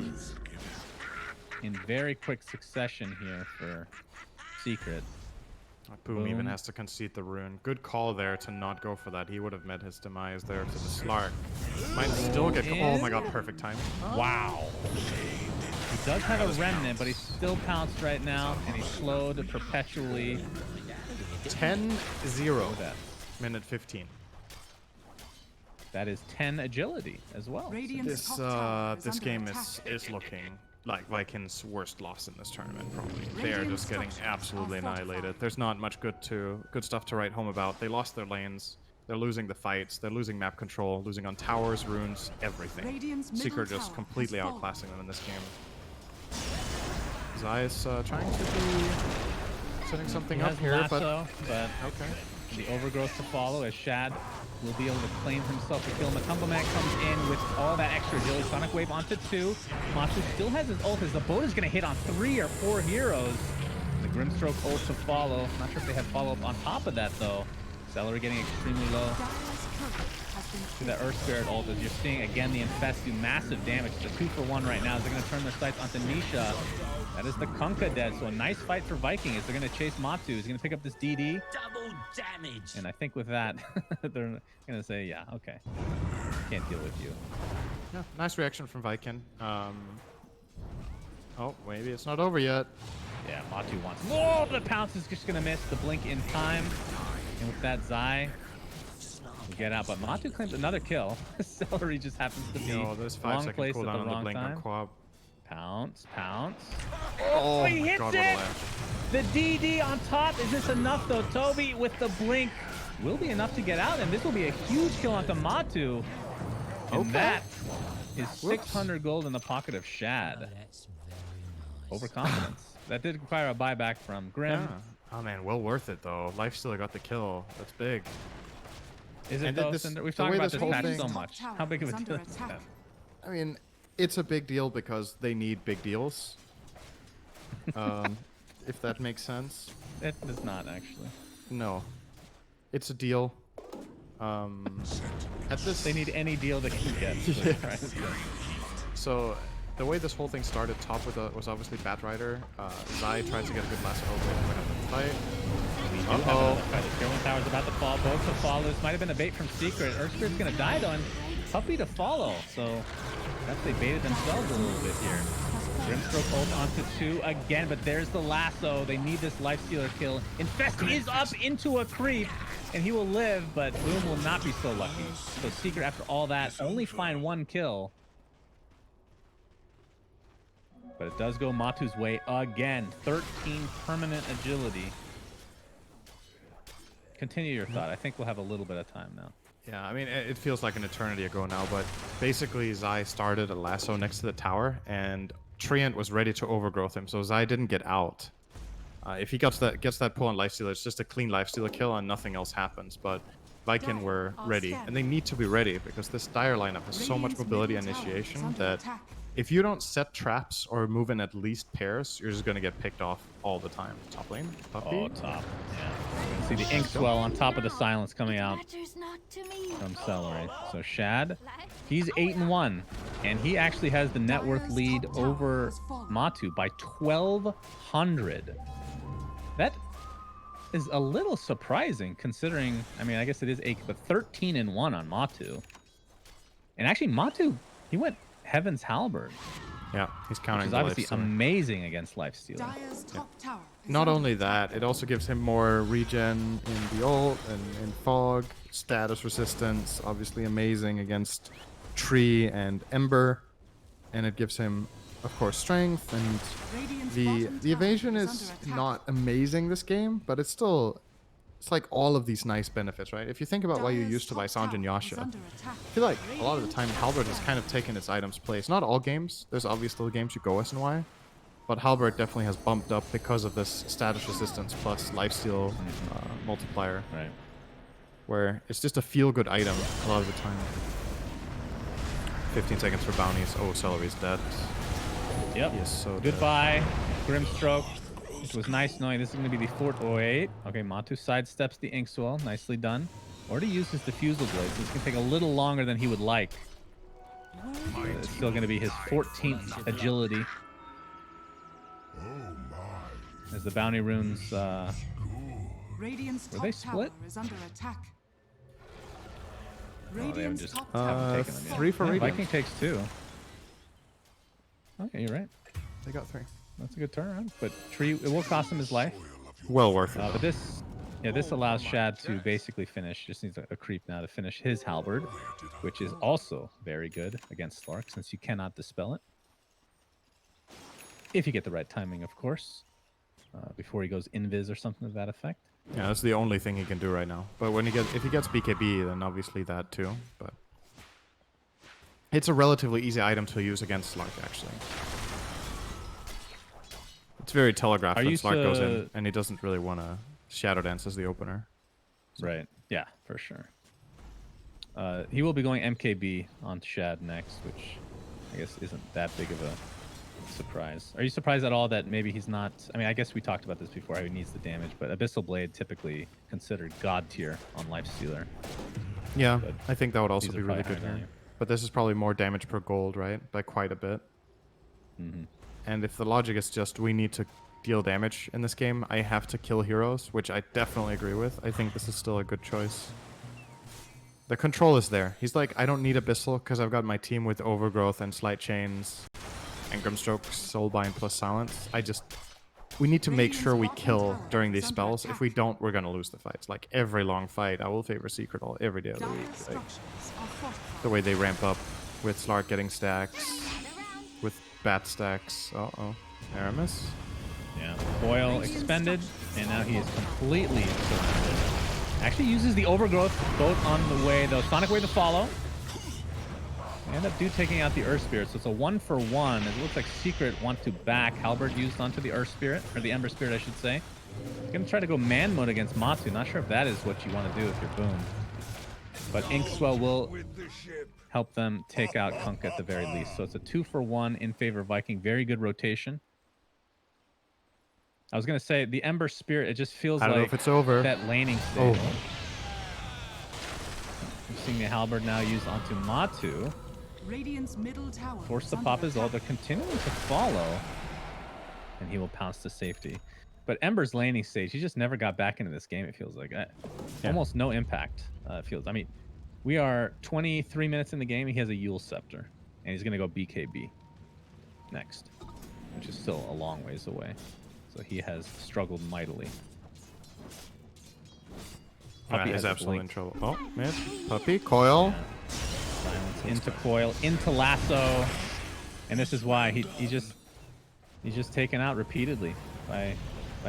Speaker 2: in very quick succession here for Secret.
Speaker 1: Boom even
Speaker 2: Boom.
Speaker 1: has to concede the rune. Good call there to not go for that. He would have met his demise there to the Slark. Might still get... Oh my god, perfect timing.
Speaker 2: Wow. He does have a remnant, but he's still pounced right now, and he's slowed perpetually.
Speaker 1: 10-0.
Speaker 2: That.
Speaker 1: Minute 15.
Speaker 2: That is 10 agility as well.
Speaker 3: Radiant's
Speaker 1: This
Speaker 3: top tower
Speaker 1: this
Speaker 3: under
Speaker 1: game
Speaker 3: attack.
Speaker 1: is looking like Viking's worst loss in this tournament, probably. They are just getting absolutely annihilated. There's not much good stuff to write home about. They lost their lanes. They're losing the fights. They're losing map control, losing on towers, runes, everything.
Speaker 3: Radiant's middle
Speaker 1: Secret just
Speaker 3: tower
Speaker 1: completely
Speaker 3: has fallen.
Speaker 1: outclassing them in this game. Zai is trying to be setting something
Speaker 2: He
Speaker 1: up
Speaker 2: has
Speaker 1: here,
Speaker 2: lasso, but
Speaker 1: okay.
Speaker 2: the overgrowth to follow as Shad will be able to claim himself a kill. Matumbamak comes in with all that extra agility. Sonic Wave onto 2. Matsu still has his ult as the boat is going to hit on 3 or 4 heroes. The Grimstroke ult to follow. Not sure if they have follow-up on top of that, though. Celery getting extremely low.
Speaker 3: Dire's turret has been
Speaker 2: To the Earth Spirit ult, as you're seeing, again, the Infest do massive damage. It's a 2-for-1 right now as they're going to turn their sights onto Nisha. That is the Kunkka dead, so a nice fight for Viking as they're going to chase Matsu. He's going to pick up this DD.
Speaker 4: Double damage.
Speaker 2: And I think with that, they're going to say, yeah, okay. Can't deal with you.
Speaker 1: Yeah, nice reaction from Viking. Oh, maybe it's not over yet.
Speaker 2: Yeah, Matu wants more. The pounce is just gonna miss the blink in time, and with that Zai, we get out. But Matu claims another kill. Celery just happens to be
Speaker 1: Yo, there's 5
Speaker 2: wrong
Speaker 1: second
Speaker 2: place at
Speaker 1: cooldown
Speaker 2: the
Speaker 1: on the
Speaker 2: wrong
Speaker 1: blink on
Speaker 2: time.
Speaker 1: Quab.
Speaker 2: Pounce, pounce.
Speaker 1: Oh,
Speaker 2: he hits
Speaker 1: God, what
Speaker 2: it!
Speaker 1: a laugh.
Speaker 2: The DD on top. Is this enough though? Toby with the blink will be enough to get out, and this will be a huge kill onto Matu. And
Speaker 1: Okay.
Speaker 2: that is 600 gold in the pocket of Shad. Overconfidence. That did require a buyback from Grim.
Speaker 1: Yeah. Oh man, well worth it though. Lifestealer got the kill. That's big.
Speaker 2: Is it
Speaker 1: And
Speaker 2: though?
Speaker 1: this-
Speaker 2: Cinder? We've
Speaker 1: the
Speaker 2: talked
Speaker 1: way
Speaker 2: about
Speaker 1: this
Speaker 2: this
Speaker 1: whole
Speaker 2: patch
Speaker 1: thing-
Speaker 2: so much. How big of a deal is that?
Speaker 1: I mean, it's a big deal because they need big deals. If that makes sense.
Speaker 2: It does not actually.
Speaker 1: No. It's a deal. At this
Speaker 2: They need any deal they can get.
Speaker 1: Yes. So the way this whole thing started, top with was obviously Batrider. Zai tried to get a good lasso over and went up the fight.
Speaker 2: We do have another fight. The Tier 1 tower's about to fall. Both to fall. This might have been a bait from Secret. Earthspirit's gonna die though, and Puppy to follow. So perhaps they baited themselves a little bit here. Grimstroke ult onto 2 again, but there's the lasso. They need this lifestealer kill. Infest is up into a creep, and he will live, but Boom will not be so lucky. So Secret, after all that, only find 1 kill. But it does go Matu's way again. 13 permanent agility. Continue your thought. I think we'll have a little bit of time now.
Speaker 1: Yeah, I mean, it feels like an eternity ago now, but basically Zai started a lasso next to the tower, and Treant was ready to overgrowth him, so Zai didn't get out. If he gets that pull on Lifestealer, it's just a clean Lifestealer kill and nothing else happens, but Vikingg were ready, and they need to be ready because this Dire lineup has so much mobility and initiation that if you don't set traps or move in at least pairs, you're just going to get picked off all the time. Top lane, Puppy.
Speaker 2: Oh, top. Yeah. You can see the ink swell on top of the silence coming out from Celery. So Shad, he's 8-1, and he actually has the net worth lead over Matu by 1,200. That is a little surprising considering, I mean, I guess it is 8, but 13-1 on Matu. And actually, Matu, he went Heaven's Halberd.
Speaker 1: Yeah, he's counting
Speaker 2: Which is
Speaker 1: the
Speaker 2: obviously
Speaker 1: Lifestealer.
Speaker 2: amazing against Lifestealer.
Speaker 3: Dire's top tower is
Speaker 1: Not
Speaker 3: under
Speaker 1: only
Speaker 3: attack.
Speaker 1: that, it also gives him more regen in the ult and in fog, status resistance, obviously amazing against tree and ember, and it gives him, of course, strength. And
Speaker 3: Radiant's
Speaker 1: the
Speaker 3: bottom tower
Speaker 1: evasion
Speaker 3: is
Speaker 1: is
Speaker 3: under attack.
Speaker 1: not amazing this game, but it's still, it's like all of these nice benefits, right? If you think about why you
Speaker 3: Dire's
Speaker 1: used to buy
Speaker 3: top
Speaker 1: Sange and
Speaker 3: tower is
Speaker 1: Yasha,
Speaker 3: under attack.
Speaker 1: I feel like a lot of the time Halberd has kind of taken its item's place. Not all games. There's obviously games you go S and Y, but Halberd definitely has bumped up because of this status resistance plus lifesteal multiplier,
Speaker 2: Right.
Speaker 1: where it's just a feel-good item a lot of the time. 15 seconds for bounties. Oh, Celery's dead.
Speaker 2: Yep.
Speaker 1: He is so dead.
Speaker 2: Goodbye, Grimstroke. It was nice knowing this is going to be the fourth. Oh, wait. Okay, Matu sidesteps the Inkswell. Nicely done. Or to use his Diffusal Blades. This can take a little longer than he would like. It's still going to be his 14th agility. As the bounty runes,
Speaker 3: Radiant's
Speaker 2: Were
Speaker 3: top
Speaker 2: they
Speaker 3: tower
Speaker 2: split?
Speaker 3: is under attack.
Speaker 2: they haven't
Speaker 3: Radiant's
Speaker 2: just
Speaker 3: top tower
Speaker 2: haven't
Speaker 3: is
Speaker 2: taken them yet.
Speaker 1: 3 for
Speaker 2: Yeah,
Speaker 1: Radiant.
Speaker 2: Viking takes 2. Okay, you're right.
Speaker 1: They got 3.
Speaker 2: That's a good turnaround. But Tree, it will cost him his life.
Speaker 1: Well worth it.
Speaker 2: But this, yeah, this allows Shad to basically finish. Just needs a creep now to finish his halberd, which is also very good against Slark since you cannot dispel it. If you get the right timing, of course, before he goes invis or something to that effect.
Speaker 1: Yeah, that's the only thing he can do right now. But when if he gets BKB, then obviously that too. But it's a relatively easy item to use against Slark, actually. It's very telegraphed
Speaker 2: Are
Speaker 1: when
Speaker 2: you
Speaker 1: Slark goes in,
Speaker 2: to-
Speaker 1: and he doesn't really want to Shadow Dance as the opener.
Speaker 2: Right. Yeah, for sure. He will be going MKB on Shad next, which I guess isn't that big of a surprise. Are you surprised at all that maybe he's not... I mean, I guess we talked about this before, how he needs the damage, but Abyssal Blade typically considered god tier on Lifestealer.
Speaker 1: Yeah,
Speaker 2: But
Speaker 1: I think that would also
Speaker 2: these
Speaker 1: be
Speaker 2: are
Speaker 1: really
Speaker 2: probably
Speaker 1: good
Speaker 2: higher
Speaker 1: here.
Speaker 2: value.
Speaker 1: But this is probably more damage per gold, right? By quite a bit.
Speaker 2: Mm-hmm.
Speaker 1: And if the logic is just we need to deal damage in this game, I have to kill heroes, which I definitely agree with. I think this is still a good choice. The control is there. He's like, I don't need Abyssal because I've got my team with Overgrowth and Slight Chains. Engram Stroke, Soulbind plus Silence. We need to make sure we kill during these spells. If we don't, we're gonna lose the fights. Like every long fight, I will favor Secret all every day of the week. Like, the way they ramp up with Slark getting stacks, with bat stacks. Aramis.
Speaker 2: Yeah, Foil expended, and now he is completely surrounded. Actually uses the Overgrowth both on the Sonic Wave to follow. They end up taking out the Earth Spirit, so it's a 1-for-1. It looks like Secret want to back Halberd used onto the Earth Spirit, or the Ember Spirit, I should say. Gonna try to go man mode against Matu. Not sure if that is what you want to do if you're Boom. But Inkswell will help them take out Kunk at the very least. So it's a 2-for-1 in favor of Viking. Very good rotation. I was gonna say the Ember Spirit. It just feels
Speaker 1: I don't
Speaker 2: like
Speaker 1: know if it's over.
Speaker 2: that laning stage. We're seeing the Halberd now used onto Matu.
Speaker 3: Radiant's middle tower
Speaker 2: Force to
Speaker 3: is
Speaker 2: pop
Speaker 3: under
Speaker 2: his ult,
Speaker 3: attack.
Speaker 2: but continuing to follow, and he will pounce to safety. But Ember's laning stage, he just never got back into this game. It feels like almost no impact. It feels. I mean, we are 23 minutes in the game. And he has a Yule Scepter, and he's gonna go BKB next, which is still a long ways away. So he has struggled mightily. Puppy
Speaker 1: He's
Speaker 2: has a
Speaker 1: absolutely in
Speaker 2: blink.
Speaker 1: trouble. Oh, man. Puppy, Coil.
Speaker 2: Silence into Coil, into Lasso, and this is why he's just taken out repeatedly by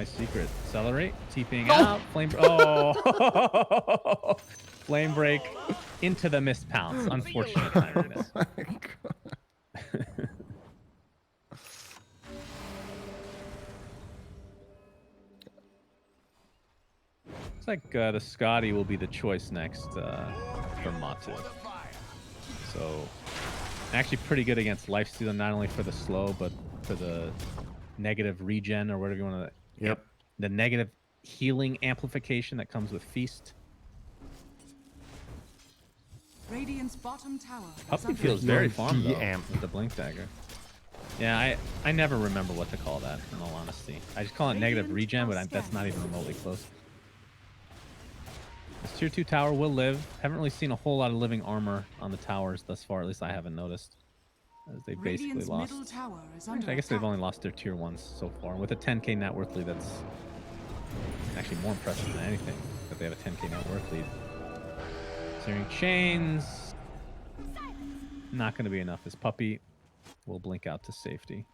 Speaker 2: Secret. Accelerate, TPing out, flame. Oh, flame break into the missed pounce. Unfortunate timeliness.
Speaker 1: Oh my God.
Speaker 2: Looks like the Scotty will be the choice next for Matu. So actually pretty good against Lifesteal, not only for the slow, but for the negative regen or whatever you want to.
Speaker 1: Yep.
Speaker 2: The negative healing amplification that comes with Feast.
Speaker 3: Radiant's bottom tower is
Speaker 2: Puppy
Speaker 3: under
Speaker 2: feels
Speaker 3: attack.
Speaker 2: very farm though
Speaker 1: de-amp.
Speaker 2: with the Blink Dagger. Yeah, I never remember what to call that, in all honesty. I just call it negative regen, but that's not even remotely close. This tier 2 tower will live. Haven't really seen a whole lot of living armor on the towers thus far. At least I haven't noticed. As they basically
Speaker 3: Radiant's
Speaker 2: lost.
Speaker 3: middle tower is under
Speaker 2: I guess they've
Speaker 3: attack.
Speaker 2: only lost their tier 1s so far. With a 10k net worth lead, that's actually more impressive than anything. That they have a 10k net worth lead. Searing Chains. Not going to be enough. This Puppy will blink out to safety.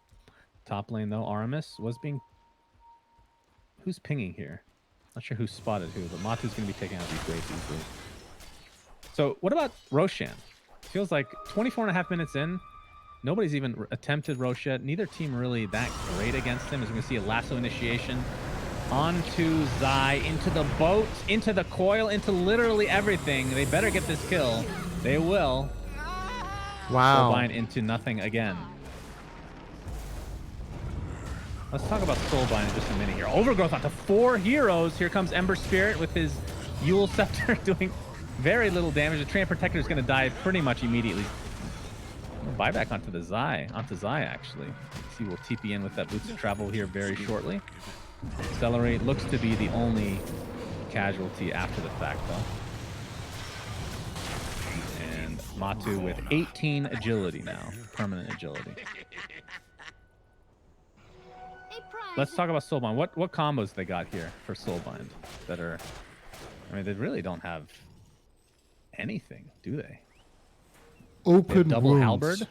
Speaker 2: Top lane, though, Aramis was being... Who's pinging here? Not sure who spotted who, but Matu's going to be taking out these waves easily. So what about Roshan? Feels like 24.5 minutes in, nobody's even attempted Rosh yet. Neither team really that great against him. As we can see, a lasso initiation onto Zai, into the boat, into the coil, into literally everything. They better get this kill. They will.
Speaker 1: Wow.
Speaker 2: Soulbind into nothing again. Let's talk about Soulbind in just a minute here. Overgrowth onto 4 heroes. Here comes Ember Spirit with his Yule Scepter doing very little damage. The Treant Protector is going to die pretty much immediately. Buyback onto the Zai, actually. He will TP in with that Boots of Travel here very shortly. Accelerate looks to be the only casualty after the fact, though. And Matu with 18 agility now, permanent agility. Let's talk about Soulbind. What combos they got here for Soulbind that are... I mean, they really don't have anything, do they? They
Speaker 1: Open
Speaker 2: have double
Speaker 1: wounds.
Speaker 2: halberd,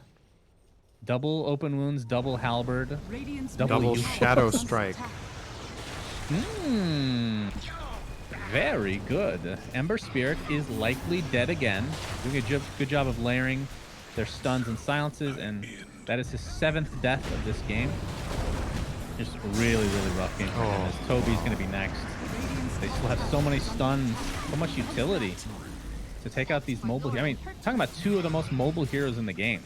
Speaker 2: double open wounds, double halberd,
Speaker 3: Radiant's
Speaker 2: double
Speaker 1: Double
Speaker 3: middle
Speaker 1: Shadow
Speaker 3: tower is under
Speaker 1: Strike.
Speaker 3: attack.
Speaker 2: Very good. Ember Spirit is likely dead again. Doing a good job of layering their stuns and silences, and that is his 7th death of this game. Just a really, really rough game for him, as Toby's going to be next. They still have so many stuns, so much utility to take out these mobile heroes. I mean, talking about 2 of the most mobile heroes in the game.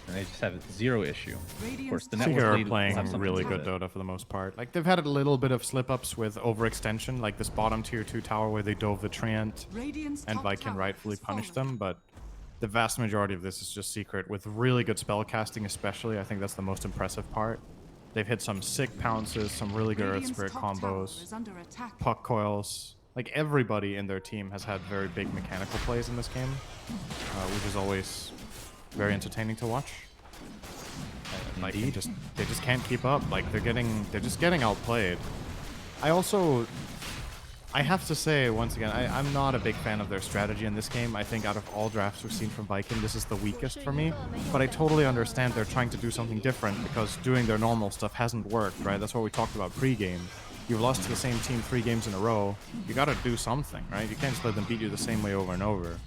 Speaker 2: And they just have 0 issue. Of course, the
Speaker 1: Secret
Speaker 2: network
Speaker 1: are
Speaker 2: lead will
Speaker 1: playing
Speaker 2: have something
Speaker 1: really
Speaker 2: to
Speaker 1: good
Speaker 2: do with it.
Speaker 1: Dota for the most part. Like, they've had a little bit of slip-ups with overextension, like this bottom tier 2 tower where they dove the Treant
Speaker 3: Radiant's
Speaker 1: and
Speaker 3: top
Speaker 1: Viking
Speaker 3: tower
Speaker 1: rightfully
Speaker 3: has
Speaker 1: punished
Speaker 3: fallen.
Speaker 1: them, but the vast majority of this is just Secret with really good spell casting, especially. I think that's the most impressive part. They've hit some sick pounces, some really good Earth
Speaker 3: Radiant's
Speaker 1: Spirit
Speaker 3: top tower
Speaker 1: combos,
Speaker 3: is under attack.
Speaker 1: puck coils. Like, everybody in their team has had very big mechanical plays in this game, which is always very entertaining to watch. Like
Speaker 2: Indeed.
Speaker 1: they just can't keep up. Like they're just getting outplayed. I have to say, once again, I'm not a big fan of their strategy in this game. I think out of all drafts we've seen from Viking, this is the weakest for me. But I totally understand they're trying to do something different because doing their normal stuff hasn't worked, right? That's what we talked about pre-game. You've lost to the same team 3 games in a row. You gotta do something, right? You can't just let them beat you the same way over and over.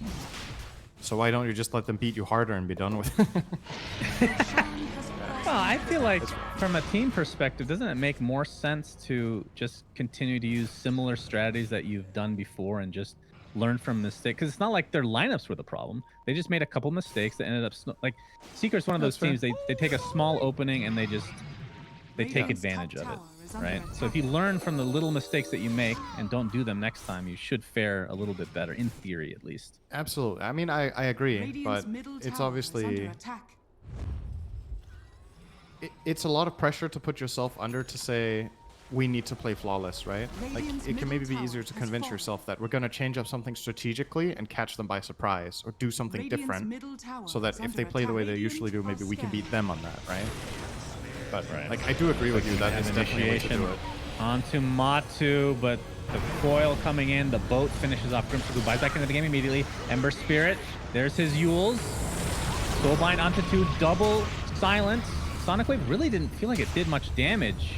Speaker 1: So why don't you just let them beat you harder and be done with it?
Speaker 2: Well, I feel like from a team perspective, doesn't it make more sense to just continue to use similar strategies that you've done before and just learn from mistakes? Because it's not like their lineups were the problem. They just made a couple mistakes that ended up like Secret's one of those
Speaker 1: That's fair.
Speaker 2: teams. They take a small opening and they take
Speaker 3: Radiant's
Speaker 2: advantage
Speaker 3: top
Speaker 2: of it,
Speaker 3: tower is under
Speaker 2: right? So if
Speaker 3: attack.
Speaker 2: you learn from the little mistakes that you make and don't do them next time, you should fare a little bit better, in theory at least.
Speaker 1: Absolutely. I mean, I agree,
Speaker 3: Radiant's
Speaker 1: but
Speaker 3: middle
Speaker 1: it's
Speaker 3: tower is
Speaker 1: obviously...
Speaker 3: under attack.
Speaker 1: It's a lot of pressure to put yourself under to say, we need to play flawless, right? Like,
Speaker 3: Radiant's
Speaker 1: it can maybe
Speaker 3: middle
Speaker 1: be easier
Speaker 3: tower
Speaker 1: to
Speaker 3: has
Speaker 1: convince
Speaker 3: fallen.
Speaker 1: yourself that we're going to change up something strategically and catch them by surprise, or do something
Speaker 3: Radiant's
Speaker 1: different,
Speaker 3: middle tower
Speaker 1: so that
Speaker 3: is
Speaker 1: if
Speaker 3: under
Speaker 1: they play the way
Speaker 3: attack.
Speaker 1: they usually do, maybe we can beat them on that, right? But,
Speaker 2: Right.
Speaker 1: like, I do agree with you, that
Speaker 2: Have
Speaker 1: is definitely a way to do
Speaker 2: initiation
Speaker 1: it.
Speaker 2: onto Matu, but the foil coming in, the boat finishes off Grimster, who buys back into the game immediately. Ember Spirit, there's his Yules. Soulbind onto 2, double silence. Sonic Wave really didn't feel like it did much damage.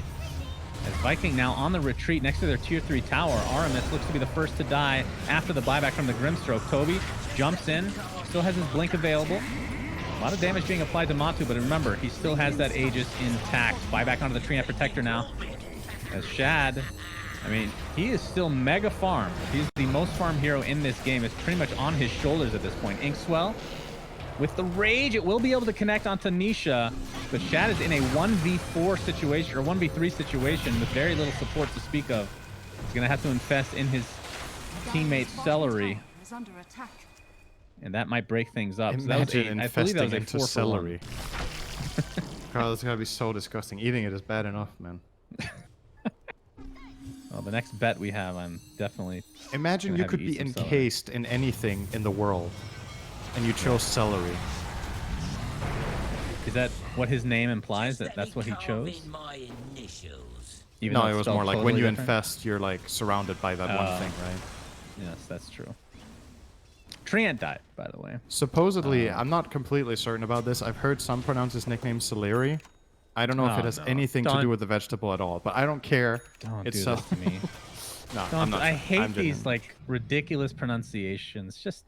Speaker 2: As Viking now on the retreat next to their tier 3 tower. Aramis looks to be the first to die after the buyback from the Grimstroke. Toby jumps in, still has his blink available. A lot of damage being applied to Matu, but remember, he still has that Aegis intact. Buyback onto the Tree Net Protector now. As Shad, I mean, he is still mega farm. He's the most farm hero in this game. It's pretty much on his shoulders at this point. Inkswell, with the Rage, it will be able to connect onto Nisha, but Shad is in a 1v4 situation, or 1v3 situation with very little support to speak of. He's going to have to infest in his teammate
Speaker 3: Bottom
Speaker 2: Celery,
Speaker 3: tower is under attack.
Speaker 2: and that might break things up. So that was
Speaker 1: Imagine
Speaker 2: I believe that
Speaker 1: infesting
Speaker 2: was a
Speaker 1: into
Speaker 2: 4-for-1.
Speaker 1: celery. God, that's gotta be so disgusting. Eating it is bad enough, man.
Speaker 2: Well, the next bet we have, I'm definitely...
Speaker 1: Imagine
Speaker 2: gonna
Speaker 1: you
Speaker 2: have
Speaker 1: could
Speaker 2: you
Speaker 1: be
Speaker 2: eat some celery.
Speaker 1: encased in anything in the world, and you chose celery.
Speaker 2: Is that what his name implies? That's what he chose? Even
Speaker 1: No,
Speaker 2: though
Speaker 1: it
Speaker 2: it's
Speaker 1: was
Speaker 2: spelled
Speaker 1: more like when
Speaker 2: totally
Speaker 1: you
Speaker 2: different?
Speaker 1: infest, you're like surrounded by that one
Speaker 2: Oh.
Speaker 1: thing, right?
Speaker 2: Yes, that's true. Treant died, by the way.
Speaker 1: Supposedly, I'm not completely certain about this. I've heard some pronounce his nickname celery. I don't know if
Speaker 2: Oh,
Speaker 1: it has
Speaker 2: no.
Speaker 1: anything to
Speaker 2: Don't-
Speaker 1: do with the vegetable at all, but I don't care.
Speaker 2: Don't
Speaker 1: It's
Speaker 2: do
Speaker 1: so...
Speaker 2: this to me.
Speaker 1: No, I'm
Speaker 2: Don't,
Speaker 1: not
Speaker 2: I
Speaker 1: sure.
Speaker 2: hate
Speaker 1: I'm
Speaker 2: these
Speaker 1: genuine.
Speaker 2: like ridiculous pronunciations. Just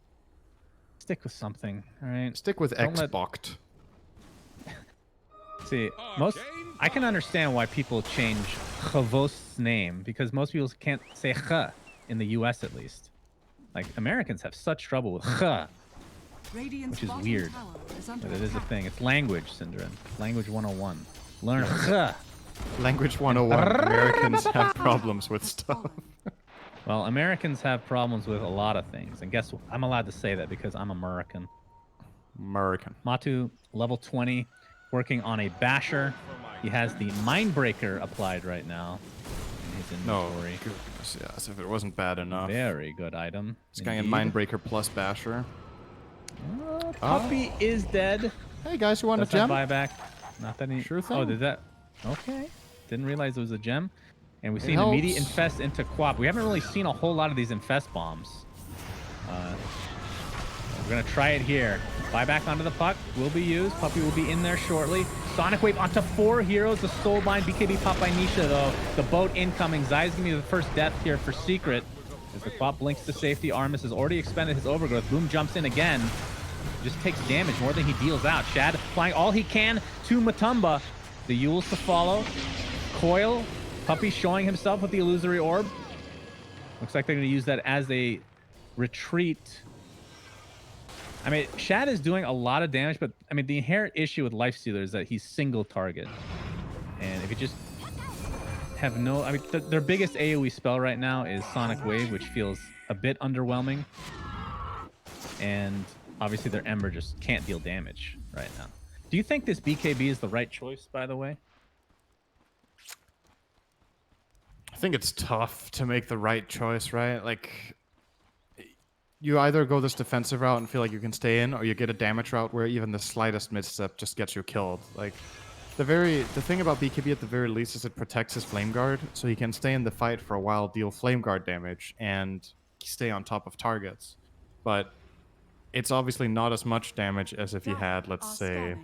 Speaker 2: stick with something, all right?
Speaker 1: Stick with
Speaker 2: Don't let-
Speaker 1: Xbox.
Speaker 2: See, I can understand why people change Chavos's name, because most people can't say ch in the US at least. Like, Americans have such trouble with ch,
Speaker 3: Radiant's
Speaker 2: which is
Speaker 3: bottom
Speaker 2: weird.
Speaker 3: tower is under
Speaker 2: But it is a
Speaker 3: attack.
Speaker 2: thing. It's language, syndereN. Language 101. Learn ch.
Speaker 1: Language 101. Americans have problems with stuff.
Speaker 2: Well, Americans have problems with a lot of things. And guess what? I'm allowed to say that because I'm American.
Speaker 1: American.
Speaker 2: Matu, level 20, working on a Basher. He has the Mindbreaker applied right now in his
Speaker 1: No,
Speaker 2: inventory.
Speaker 1: goodness, yes, if it wasn't bad enough.
Speaker 2: Very good item.
Speaker 1: This guy in
Speaker 2: indeed.
Speaker 1: Mindbreaker plus Basher.
Speaker 2: Puppy is dead.
Speaker 1: Hey guys, you want
Speaker 2: Does
Speaker 1: a gem?
Speaker 2: that buyback? Not that he...
Speaker 1: Sure
Speaker 2: Oh,
Speaker 1: thing.
Speaker 2: did that... Okay. Didn't realize it was a gem. And we've seen
Speaker 1: helps.
Speaker 2: immediate infest into Quap. We haven't really seen a whole lot of these infest bombs. We're going to try it here. Buyback onto the puck will be used. Puppy will be in there shortly. Sonic Wave onto 4 heroes. The Soulbind, BKB pop by Nisha, though. The boat incoming. Zai's going to be the first death here for Secret. As the Quap blinks to safety, Armis has already expended his overgrowth. Boom jumps in again. Just takes damage more than he deals out. Shad applying all he can to Matumba. The Yules to follow. Coil. Puppy showing himself with the illusory orb. Looks like they're going to use that as a retreat. I mean, Shad is doing a lot of damage, but I mean, the inherent issue with Lifestealer is that he's single target. And if you just have no... I mean, their biggest AoE spell right now is Sonic Wave, which feels a bit underwhelming. And obviously their Ember just can't deal damage right now. Do you think this BKB is the right choice, by the way?
Speaker 1: I think it's tough to make the right choice, right? Like, you either go this defensive route and feel like you can stay in, or you get a damage route where even the slightest misstep just gets you killed. Like, The thing about BKB at the very least is it protects his Flame Guard, so he can stay in the fight for a while, deal Flame Guard damage, and stay on top of targets. But it's obviously not as much damage as if he had, let's say,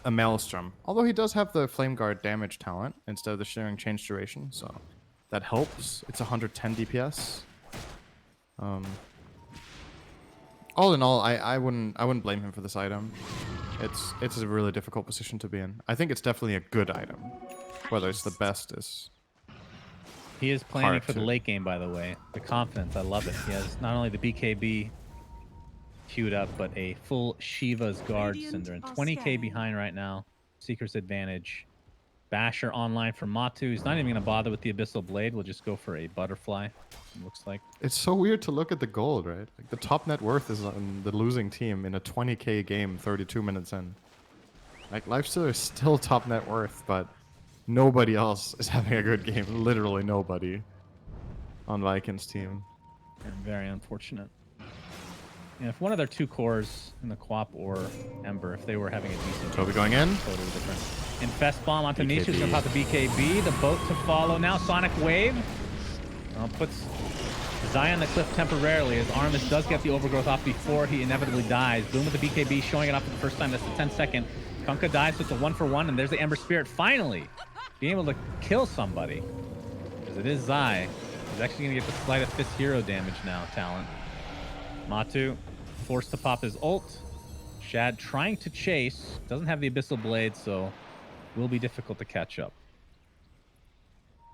Speaker 1: a Maelstrom. Although he does have the Flame Guard damage talent instead of the Sharing Change Duration, so that helps. It's 110 DPS. All in all, I wouldn't blame him for this item. It's a really difficult position to be in. I think it's definitely a good item. Whether it's the best is
Speaker 2: He is planning
Speaker 1: hard
Speaker 2: for the
Speaker 1: to-
Speaker 2: late game, by the way. The confidence, I love it. He has not only the BKB queued up, but a full Shiva's Guard
Speaker 3: Radiant
Speaker 2: syndereN.
Speaker 3: are
Speaker 2: 20k
Speaker 3: scanning.
Speaker 2: behind right now. Seeker's advantage. Basher online for Matu. He's not even going to bother with the Abyssal Blade. We'll just go for a Butterfly, it looks like.
Speaker 1: It's so weird to look at the gold, right? Like the top net worth is on the losing team in a 20k game 32 minutes in. Like Lifestealer is still top net worth, but nobody else is having a good game. Literally nobody on Viking's team.
Speaker 2: Very unfortunate. Yeah, if one of their two cores in the Quap or Ember, if they were having a decent
Speaker 1: Toby
Speaker 2: game,
Speaker 1: going in.
Speaker 2: totally different. Infest Bomb onto Nisha. He's
Speaker 1: BKB.
Speaker 2: going to pop the BKB. The boat to follow now. Sonic Wave. Puts Zai on the cliff temporarily as Artemis does get the overgrowth off before he inevitably dies. Boom with the BKB showing it off for the first time. That's the 10-second. Kunkka dies, so it's a 1-for-1, and there's the Ember Spirit finally being able to kill somebody. Because it is Zai. He's actually going to get the Sleight of Fist hero damage now, talent. Matu forced to pop his ult. Shad trying to chase. Doesn't have the Abyssal Blade, so will be difficult to catch up.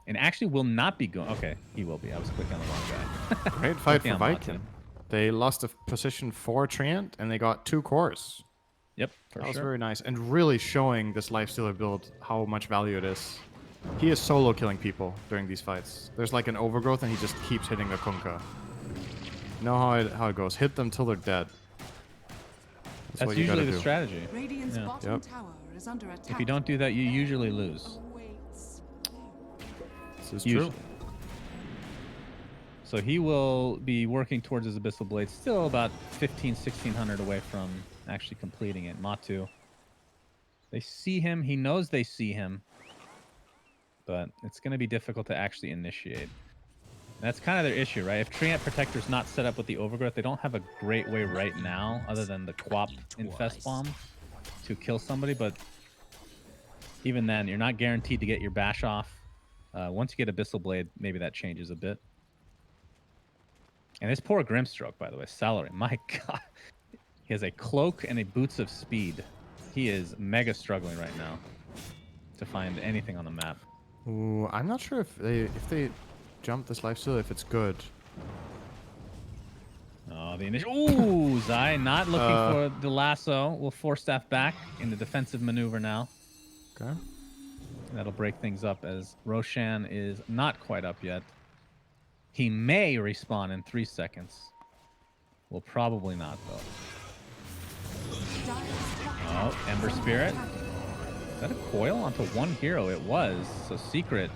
Speaker 2: And actually will not be going... Okay, he will be. I was clicking on the wrong guy.
Speaker 1: Great fight
Speaker 2: Clicking
Speaker 1: for
Speaker 2: on
Speaker 1: Viking.
Speaker 2: Matu.
Speaker 1: They lost a position 4 Treant, and they got 2 cores.
Speaker 2: Yep, for
Speaker 1: That was
Speaker 2: sure.
Speaker 1: very nice, and really showing this Lifestealer build how much value it is. He is solo killing people during these fights. There's like an overgrowth, and he just keeps hitting the Kunkka. You know how it goes. Hit them till they're dead.
Speaker 2: That's
Speaker 1: what you
Speaker 2: usually
Speaker 1: gotta
Speaker 2: the
Speaker 1: do.
Speaker 2: strategy.
Speaker 3: Radiant's
Speaker 2: Yeah.
Speaker 3: bottom
Speaker 1: Yep.
Speaker 3: tower is under attack.
Speaker 2: If you don't do that, you usually lose.
Speaker 3: Awaits.
Speaker 1: This is
Speaker 2: Usually.
Speaker 1: true.
Speaker 2: So he will be working towards his Abyssal Blade, still about 1600 away from actually completing it. Matu. They see him. He knows they see him. But it's going to be difficult to actually initiate. That's kind of their issue, right? If Treant Protector's not set up with the Overgrowth, they don't have a great way right now, other than the Quap Infest Bomb, to kill somebody. But even then, you're not guaranteed to get your bash off. Once you get Abyssal Blade, maybe that changes a bit. And this poor Grimstroke, by the way, Salary, my god. He has a cloak and a boots of speed. He is mega struggling right now to find anything on the map.
Speaker 1: Ooh, I'm not sure if they jump this Lifestealer, if it's good.
Speaker 2: Oh, the initial. Ooh, Zai not looking for the lasso. Will force staff back in the defensive maneuver now.
Speaker 1: Okay.
Speaker 2: That'll break things up as Roshan is not quite up yet. He may respawn in 3 seconds. Will probably not, though. Oh, Ember Spirit. Is that a coil onto one hero? It was. So Secret,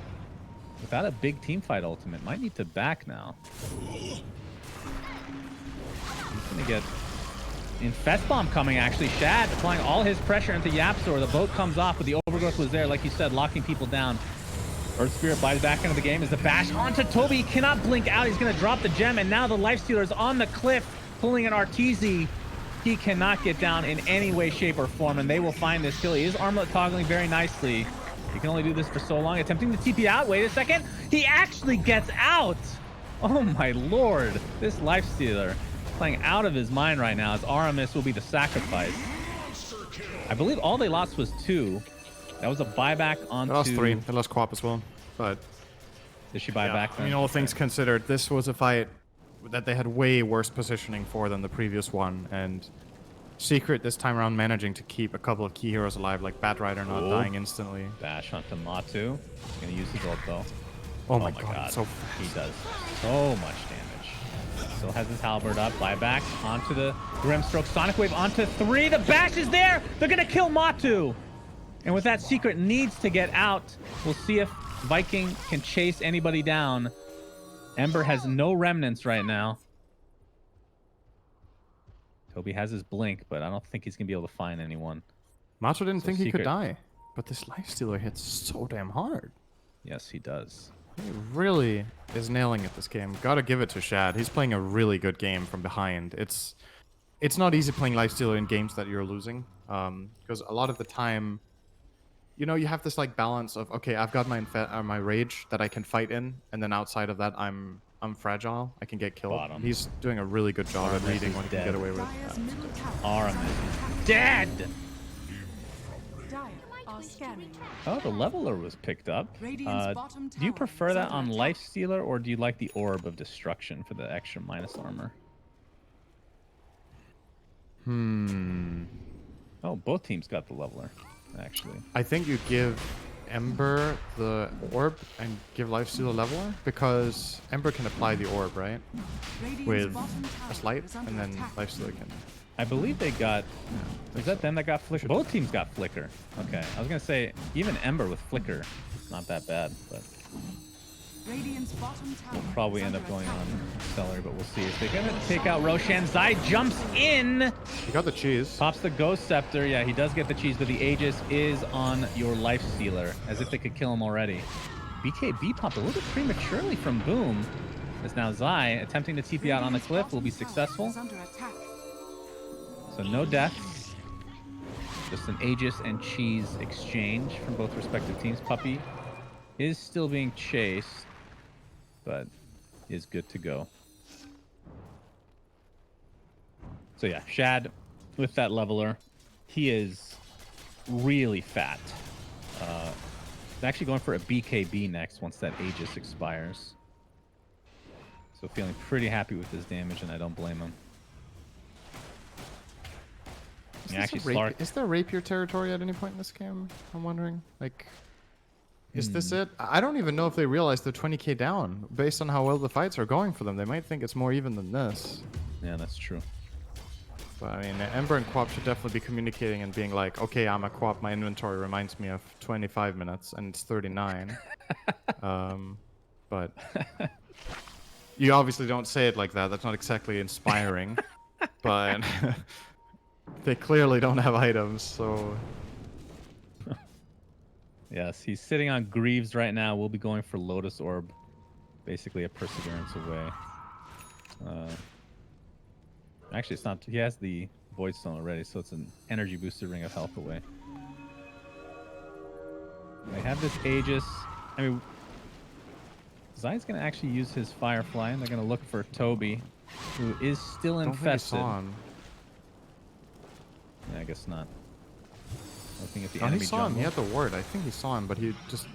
Speaker 2: without a big team fight ultimate, might need to back now. He's going to get Infest Bomb coming, actually. Shad applying all his pressure into Yapzor. The boat comes off, but the Overgrowth was there, like you said, locking people down. Earth Spirit buys back into the game as the bash onto Toby. He cannot blink out. He's going to drop the gem, and now the Lifestealer is on the cliff, pulling an Arteezy. He cannot get down in any way, shape, or form, and they will find this kill. He is armlet toggling very nicely. He can only do this for so long. Attempting to TP out. Wait a second. He actually gets out. Oh, my lord. This Lifestealer playing out of his mind right now as Aramis will be the sacrifice. I believe all they lost was 2. That was a buyback onto...
Speaker 1: They lost 3. They lost Quap as well. But
Speaker 2: did she buy back
Speaker 1: I
Speaker 2: then?
Speaker 1: mean, all things considered, this was a fight that they had way worse positioning for than the previous one. And Secret this time around managing to keep a couple of key heroes alive, like Batrider not dying instantly.
Speaker 2: Bash onto Matu. He's going to use his ult, though.
Speaker 1: Oh my god. So fast.
Speaker 2: He does so much damage. Still has his halberd up. Buyback onto the Grimstroke. Sonic Wave onto 3. The bash is there. They're going to kill Matu. And with that, Secret needs to get out. We'll see if Viking can chase anybody down. Ember has no remnants right now. Toby has his blink, but I don't think he's going to be able to find anyone.
Speaker 1: Macho didn't think he could
Speaker 2: Secret-
Speaker 1: die. But this Lifestealer hits so damn hard.
Speaker 2: Yes, he does.
Speaker 1: He really is nailing it this game. Gotta give it to Shad. He's playing a really good game from behind. It's not easy playing Lifestealer in games that you're losing. Because a lot of the time, you know, you have this like balance of, okay, I've got my rage that I can fight in, and then outside of that, I'm fragile. I can get killed.
Speaker 2: Bottom.
Speaker 1: He's doing a really good job at
Speaker 2: Artemis
Speaker 1: reading
Speaker 2: is
Speaker 1: what he can
Speaker 2: dead.
Speaker 1: get away with.
Speaker 3: Dire's middle tower
Speaker 2: Aramis
Speaker 3: is
Speaker 2: is dead!
Speaker 3: Dire are scanning.
Speaker 2: Oh, the leveler was picked up.
Speaker 3: Radiant's bottom
Speaker 2: Do you
Speaker 3: tower
Speaker 2: prefer
Speaker 3: is
Speaker 2: that
Speaker 3: under
Speaker 2: on
Speaker 3: attack.
Speaker 2: Lifestealer, or do you like the Orb of Destruction for the extra minus armor? Oh, both teams got the leveler, actually.
Speaker 1: I think you give Ember the orb and give Lifestealer leveler, because Ember can apply the orb, right?
Speaker 3: Radiant's
Speaker 1: With
Speaker 3: bottom tower
Speaker 1: a slight,
Speaker 3: is under
Speaker 1: and then
Speaker 3: attack.
Speaker 1: Lifestealer can.
Speaker 2: I believe they got... Was that them that got Flicker? Both teams got Flicker. Okay, I was going to say, even Ember with Flicker, not that bad, but
Speaker 3: Radiant's bottom tower
Speaker 2: we'll probably
Speaker 3: is
Speaker 2: end up
Speaker 3: under
Speaker 2: going
Speaker 3: attack.
Speaker 2: on Stellar, but we'll see. If they're going to take out Roshan, Zai jumps in!
Speaker 1: You got the cheese.
Speaker 2: Pops the Ghost Scepter. Yeah, he does get the cheese, but the Aegis is on your Lifestealer, as if they could kill him already. BKB popped a little bit prematurely from Boom, as now Zai, attempting to TP out on the
Speaker 3: Radiant's
Speaker 2: cliff, will
Speaker 3: bottom
Speaker 2: be
Speaker 3: tower
Speaker 2: successful.
Speaker 3: is under attack.
Speaker 2: So no deaths. Just an Aegis and cheese exchange from both respective teams. Puppy is still being chased, but is good to go. So yeah, Shad with that leveler. He is really fat. He's actually going for a BKB next once that Aegis expires. So feeling pretty happy with his damage, and I don't blame him.
Speaker 1: Is,
Speaker 2: Yeah,
Speaker 1: this a
Speaker 2: actually, Slark.
Speaker 1: is there rapier territory at any point in this game? I'm wondering. Like, is this it? I don't even know if they realize they're 20k down. Based on how well the fights are going for them, they might think it's more even than this.
Speaker 2: Yeah, that's true.
Speaker 1: But I mean, Ember and Quap should definitely be communicating and being like, okay, I'm a Quap. My inventory reminds me of 25 minutes, and it's 39. But you obviously don't say it like that. That's not exactly inspiring. But they clearly don't have items, so...
Speaker 2: Yes, he's sitting on Greaves right now. We'll be going for Lotus Orb. Basically a Perseverance away. Actually, it's not. He has the Void Stone already, so it's an energy boosted Ring of Health away. They have this Aegis. I mean, Zai's going to actually use his Firefly, and they're going to look for Toby, who is still
Speaker 1: Don't think he
Speaker 2: infested.
Speaker 1: saw him.
Speaker 2: Yeah, I guess not. Looking at the
Speaker 1: Oh, he
Speaker 2: enemy
Speaker 1: saw him. He
Speaker 2: jungle.
Speaker 1: had the ward. I think he saw him, but he just...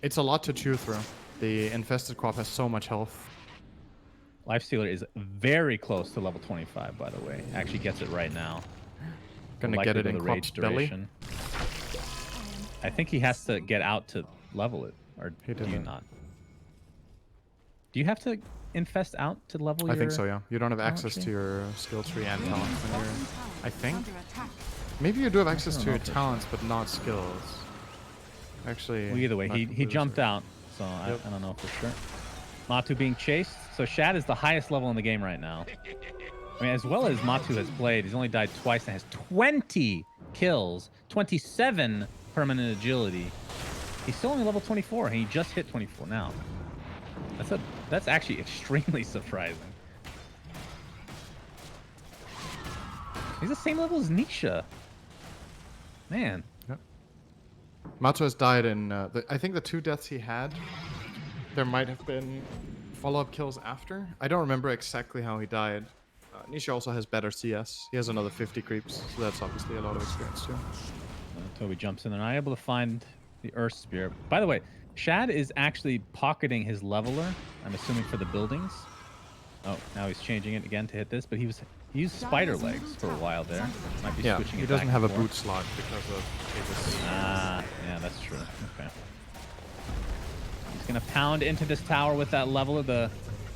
Speaker 1: It's a lot to chew through. The infested Quap has so much health.
Speaker 2: Lifestealer is very close to level 25, by the way. Actually gets it right now.
Speaker 1: Gonna
Speaker 2: Likely
Speaker 1: get it
Speaker 2: to
Speaker 1: in
Speaker 2: the
Speaker 1: Quap's belly.
Speaker 2: I think he has to get out to level it, or
Speaker 1: He
Speaker 2: do you
Speaker 1: didn't.
Speaker 2: not? Do you have to infest out to level
Speaker 1: I
Speaker 2: your...
Speaker 1: think so, yeah. You don't have
Speaker 2: talent
Speaker 1: access
Speaker 2: tree?
Speaker 1: to your skill tree and talents
Speaker 3: Radiant's
Speaker 1: when
Speaker 3: bottom
Speaker 1: you're...
Speaker 3: tower
Speaker 1: I
Speaker 3: is
Speaker 1: think.
Speaker 3: under attack.
Speaker 1: Maybe you do have access
Speaker 2: don't
Speaker 1: to
Speaker 2: know
Speaker 1: your
Speaker 2: for sure.
Speaker 1: talents, but not skills. Actually...
Speaker 2: Well, either way,
Speaker 1: not
Speaker 2: he
Speaker 1: completely
Speaker 2: jumped
Speaker 1: sure.
Speaker 2: out, so
Speaker 1: Yep.
Speaker 2: I don't know for sure. Matu being chased. So Shad is the highest level in the game right now. I mean, as well as Matu has played, he's only died twice and has 20 kills, 27 permanent agility. He's still only level 24, and he just hit 24 now. That's actually extremely surprising. He's the same level as Nisha. Man.
Speaker 1: Mato has died in... I think the 2 deaths he had, there might have been follow-up kills after. I don't remember exactly how he died. Nisha also has better CS. He has another 50 creeps, so that's obviously a lot of experience too.
Speaker 2: Toby jumps in and I'm able to find the Earth Spear. By the way, Shad is actually pocketing his leveler, I'm assuming for the buildings. Oh, now he's changing it again to hit this, but he used spider legs for a while there. Might be
Speaker 1: Yeah,
Speaker 2: switching
Speaker 1: he
Speaker 2: it
Speaker 1: doesn't
Speaker 2: back
Speaker 1: have a
Speaker 2: and forth.
Speaker 1: boot slot because of Aegis.
Speaker 2: Ah, yeah, that's true. Okay. He's gonna pound into this tower with that leveler. The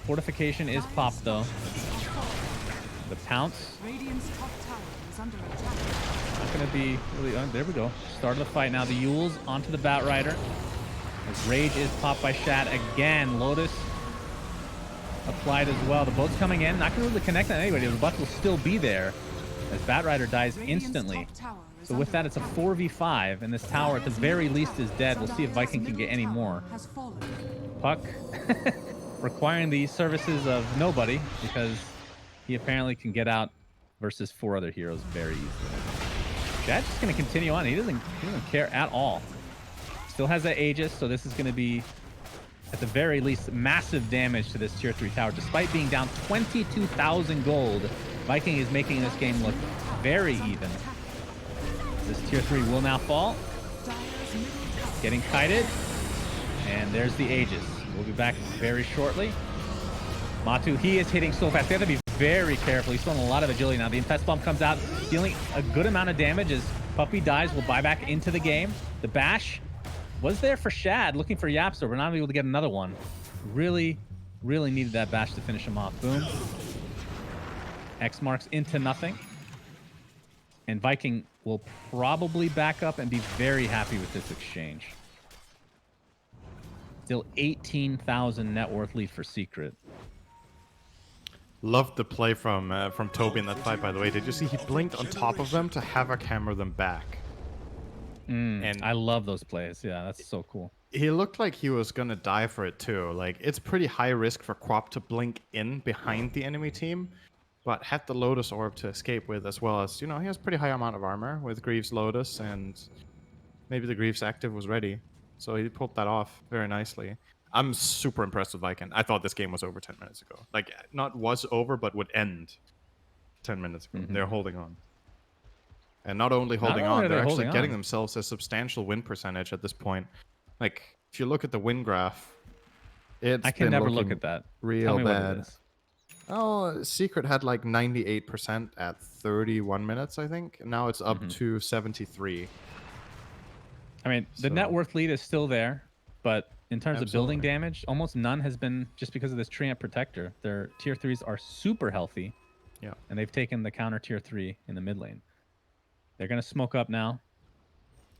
Speaker 2: fortification is popped though. The pounce
Speaker 3: Radiant's top tower is under attack.
Speaker 2: not gonna be really. Oh, there we go. Start of the fight now. The Yules onto the Bat Rider. His rage is popped by Shad again. Lotus applied as well. The boat's coming in. Not gonna really connect on anybody. The buff will still be there as Bat Rider dies
Speaker 3: Radiant's
Speaker 2: instantly.
Speaker 3: top tower
Speaker 2: So with that, it's a 4v5, and this tower at the very least is dead. We'll see if Viking can get any more.
Speaker 3: Has fallen.
Speaker 2: Puck requiring the services of nobody because he apparently can get out versus 4 other heroes very easily. Shad's just going to continue on. He doesn't care at all. Still has that Aegis, so this is going to be, at the very least, massive damage to this tier 3 tower. Despite being down 22,000 gold, Viking is making this game look very even. This tier 3 will now fall. Getting kited. And there's the Aegis. We'll be back very shortly. Matu, he is hitting so fast. They have to be very careful. He's throwing a lot of agility now. The Infest Bomb comes out, dealing a good amount of damage as Puppy dies. We'll buy back into the game. The Bash was there for Shad, looking for Yapster. We're not able to get another one. Really, really needed that Bash to finish him off. Boom. X marks into nothing. And Viking will probably back up and be very happy with this exchange. Still 18,000 net worth lead for Secret.
Speaker 1: Loved the play from Toby in that fight, by the way. Did you see he blinked on top of them to have a camera them back?
Speaker 2: And I love those plays. Yeah, that's so cool.
Speaker 1: He looked like he was gonna die for it too. Like, it's pretty high risk for Quap to blink in behind the enemy team, but had the Lotus Orb to escape with, as well as, you know, he has pretty high amount of armor with Greaves Lotus, and maybe the Greaves active was ready. So he pulled that off very nicely. I'm super impressed with Viking. I thought this game was over 10 minutes ago. Like, not was over, but would end 10 minutes ago. They're holding on. And not only holding on, they're actually getting themselves a substantial win percentage at this point. Like, if you look at the win graph, I
Speaker 2: can never look at that.
Speaker 1: Real bad. Oh, Secret had like 98% at 31 minutes, I think. And now it's up to 73.
Speaker 2: I mean, the net worth lead is still there, but in terms of building damage, almost none has been just because of this Treant Protector. Their tier 3s are super healthy.
Speaker 1: Yeah.
Speaker 2: And they've taken the counter tier 3 in the mid lane. They're going to smoke up now.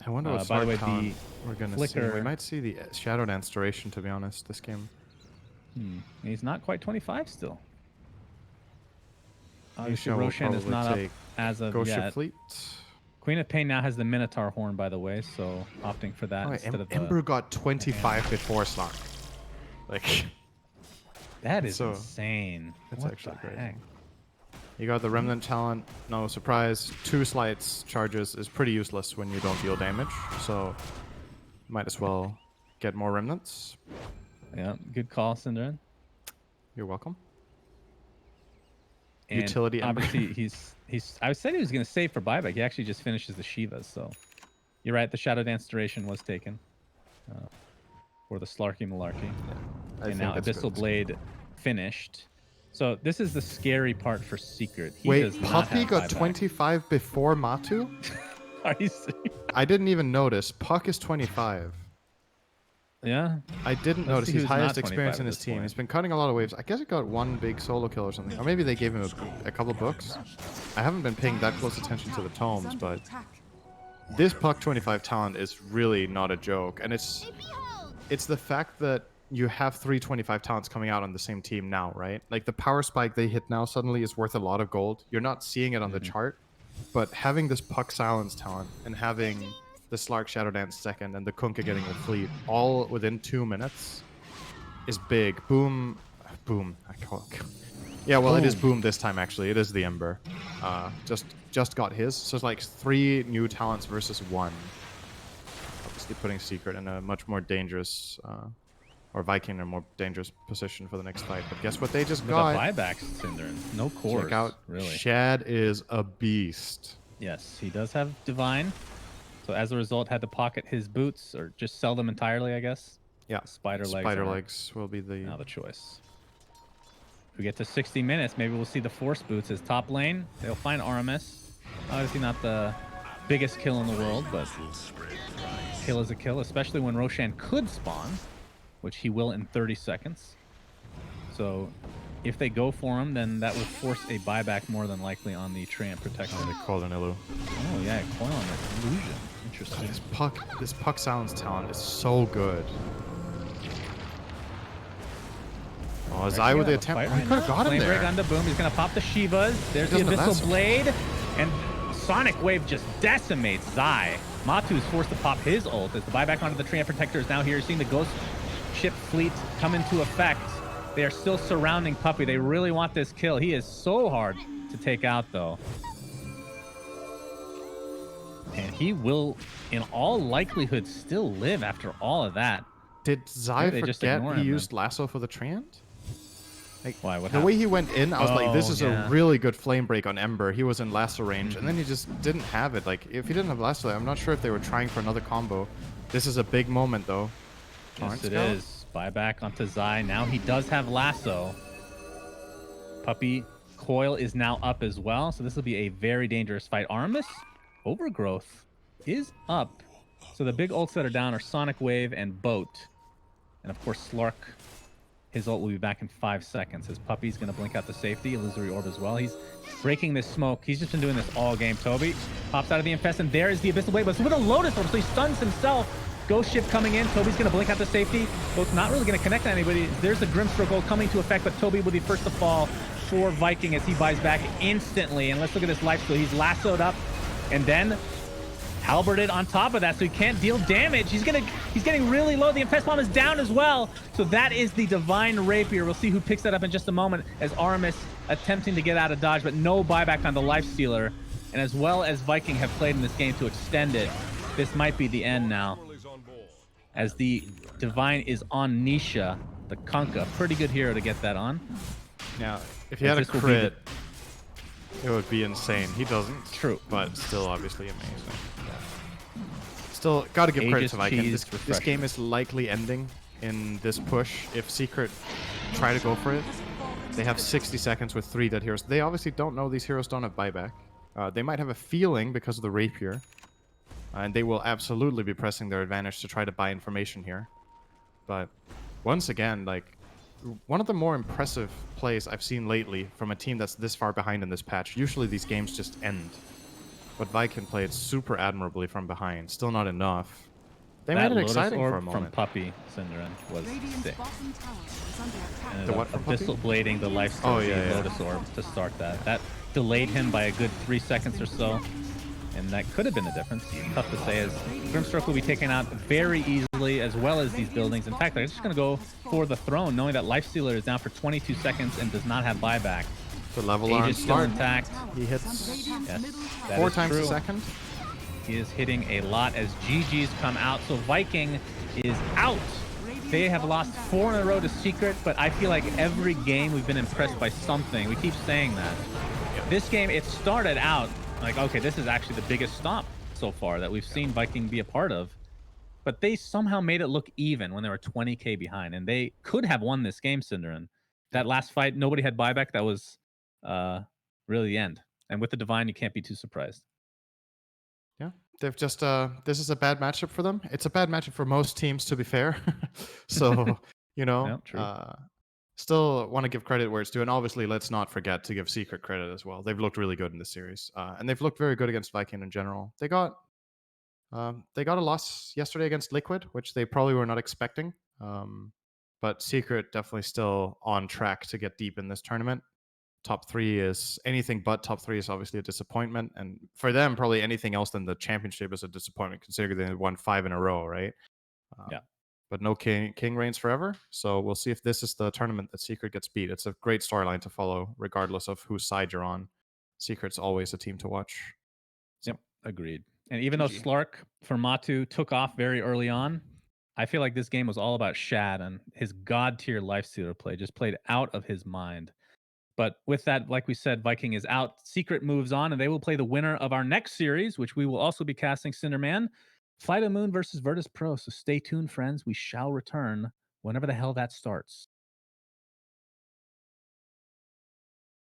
Speaker 1: I wonder what
Speaker 2: by the way,
Speaker 1: we're going to see. We might see the Shadow Dance duration, to be honest, this game.
Speaker 2: He's not quite 25 still. Obviously,
Speaker 1: Yisha will
Speaker 2: Roshan is not up as of
Speaker 1: Ghost
Speaker 2: yet.
Speaker 1: Ship Fleet.
Speaker 2: Queen of Pain now has the Minotaur horn, by the way, so opting for that instead of the...
Speaker 1: Ember got 25 before Slark. Like,
Speaker 2: that is insane.
Speaker 1: That's actually great.
Speaker 2: Heck?
Speaker 1: You got the Remnant talent, no surprise. 2 slides charges is pretty useless when you don't deal damage, so might as well get more Remnants.
Speaker 2: Yeah, good call, syndereN.
Speaker 1: You're welcome.
Speaker 2: And
Speaker 1: Utility Ember.
Speaker 2: obviously, I said he was going to save for buyback. He actually just finishes the Shivas, so you're right. The Shadow Dance duration was taken for the Slarky Malarkey.
Speaker 1: Yeah,
Speaker 2: and now Abyssal Blade finished. So this is the scary part for Secret.
Speaker 1: Wait, Puppy got 25 before Matu?
Speaker 2: Are you serious?
Speaker 1: I didn't even notice. Puck is 25.
Speaker 2: Yeah.
Speaker 1: I didn't notice. He's highest experience in his team. He's been cutting a lot of waves. I guess he got 1 big solo kill or something. Or maybe they gave him a couple books. I haven't been paying that close attention to the tomes, but this Puck 25 talent is really not a joke. And it's the fact that you have 3 25 talents coming out on the same team now, right? Like, the power spike they hit now suddenly is worth a lot of gold. You're not seeing it on the chart, but having this Puck Silence talent and having the Slark Shadow Dance second and the Kunkka getting the fleet all within 2 minutes is big. Boom. Boom. I call it. Yeah, well, it is Boom this time, actually. It is the Ember. Just got his. So it's like 3 new talents versus 1. Obviously putting Secret in a much more dangerous, or Viking in a more dangerous position for the next fight. But guess what they just got?
Speaker 2: Buybacks, syndereN. No cores.
Speaker 1: Check out.
Speaker 2: Really.
Speaker 1: Shad is a beast.
Speaker 2: Yes, he does have Divine. So as a result, had to pocket his boots or just sell them entirely, I guess.
Speaker 1: Yeah.
Speaker 2: Spider
Speaker 1: legs will be
Speaker 2: now the choice. If we get to 60 minutes, maybe we'll see the Force boots as top lane. They'll find Aramis. Obviously not the biggest kill in the world, but kill is a kill, especially when Roshan could spawn, which he will in 30 seconds. So if they go for him, then that will force a buyback more than likely on the Treant Protector.
Speaker 1: They call an illu.
Speaker 2: Oh yeah, coil on the illusion. Interesting.
Speaker 1: This Puck Silence talent is so good. Oh, Zai with the attempt. He could have got him there.
Speaker 2: Break onto Boom. He's going to pop the Shivas. There's the Abyssal Blade. And Sonic Wave just decimates Zai. Matu is forced to pop his ult as the buyback onto the Treant Protector is now here. You're seeing the Ghost Ship fleet come into effect. They are still surrounding Puppey. They really want this kill. He is so hard to take out, though. And he will, in all likelihood, still live after all of that.
Speaker 1: Did Zai
Speaker 2: Maybe they just
Speaker 1: forget
Speaker 2: ignore
Speaker 1: he
Speaker 2: him then.
Speaker 1: used Lasso for the Treant? Like,
Speaker 2: Why? What
Speaker 1: the way
Speaker 2: happened?
Speaker 1: he went in, I was like, this
Speaker 2: Oh,
Speaker 1: is
Speaker 2: yeah.
Speaker 1: a really good flame break on Ember. He was in Lasso range,
Speaker 2: Mm-hmm.
Speaker 1: and then he just didn't have it. Like, if he didn't have Lasso, I'm not sure if they were trying for another combo. This is a big moment, though.
Speaker 2: Yes, it is. Buyback onto Zai. Now he does have Lasso. Puppey Coil is now up as well, so this will be a very dangerous fight. Artemis Overgrowth is up. So the big ults that are down are Sonic Wave and Boat. And of course, Slark, his ult will be back in 5 seconds. His Puppey's going to blink out the safety. Illusory Orb as well. He's breaking this smoke. He's just been doing this all game. Toby pops out of the Infest, and there is the Abyssal Blade, but it's with a Lotus Orb, so he stuns himself. Ghost Ship coming in. Toby's going to blink out the safety. Boat's not really going to connect to anybody. There's the Grimstroke ult coming to effect, but Toby will be first to fall for Viking as he buys back instantly. And let's look at this life steal. He's lassoed up and then halberded on top of that, so he can't deal damage. He's getting really low. The Infest Bomb is down as well. So that is the Divine Rapier. We'll see who picks that up in just a moment as Aramis attempting to get out of dodge, but no buyback on the Life Stealer. And as well as Viking have played in this game to extend it, this might be the end now. As the Divine is on Nisha, the Kunkka. Pretty good hero to get that on.
Speaker 1: Now, if he had a crit, it would be insane. He doesn't.
Speaker 2: True.
Speaker 1: But still obviously amazing. Still, gotta give credit to Viking. This game is likely ending in this push. If Secret try to go for it, they have 60 seconds with 3 dead heroes. They obviously don't know these heroes don't have buyback. They might have a feeling because of the Rapier. And they will absolutely be pressing their advantage to try to buy information here. But once again, like, one of the more impressive plays I've seen lately from a team that's this far behind in this patch. Usually these games just end. But Viking played super admirably from behind. Still not enough. They made it exciting for a moment.
Speaker 2: From Puppey syndereN was sick.
Speaker 3: Bottom tower is under attack.
Speaker 2: And
Speaker 1: The what from Puppey?
Speaker 2: Abyssal Blading the Life Steal, Lotus Orb to start that. That delayed him by a good 3 seconds or so. And that could have been the difference. Tough to say, as Grimstroke will be taken out very easily, as well as these buildings. In fact, they're just going to go for the throne, knowing that Lifestealer is down for 22 seconds and does not have buyback.
Speaker 1: The level
Speaker 2: Age
Speaker 1: on
Speaker 2: is still
Speaker 1: Smart.
Speaker 2: intact.
Speaker 1: He hits
Speaker 2: Yes, that
Speaker 1: 4
Speaker 2: is
Speaker 1: times
Speaker 2: true.
Speaker 1: a second.
Speaker 2: He is hitting a lot as GG's come out. So Viking is out. They have lost 4 in a row to Secret, but I feel like every game we've been impressed by something. We keep saying that. This game, it started out like, okay, this is actually the biggest stomp so far that we've seen Viking be a part of. But they somehow made it look even when they were 20k behind, and they could have won this game, syndereN. That last fight, nobody had buyback. That was really the end. And with the Divine, you can't be too surprised.
Speaker 1: Yeah, they've just this is a bad matchup for them. It's a bad matchup for most teams, to be fair. So, you know,
Speaker 2: No, true.
Speaker 1: still want to give credit where it's due, and obviously let's not forget to give Secret credit as well. They've looked really good in this series, and they've looked very good against Viking in general. They got a loss yesterday against Liquid, which they probably were not expecting. But Secret definitely still on track to get deep in this tournament. Top 3 is anything but top 3 is obviously a disappointment, and for them, probably anything else than the championship is a disappointment, considering they won 5 in a row, right?
Speaker 2: Yeah.
Speaker 1: But no king reigns forever, so we'll see if this is the tournament that Secret gets beat. It's a great storyline to follow, regardless of whose side you're on. Secret's always a team to watch. So.
Speaker 2: Yep, agreed. And even though
Speaker 1: GG.
Speaker 2: Slark for Matu took off very early on, I feel like this game was all about Shad, and his god tier Lifestealer play just played out of his mind. But with that, like we said, Viking is out. Secret moves on, and they will play the winner of our next series, which we will also be casting syndereN. Flight of Moon versus Virtus Pro. So stay tuned, friends. We shall return whenever the hell that starts.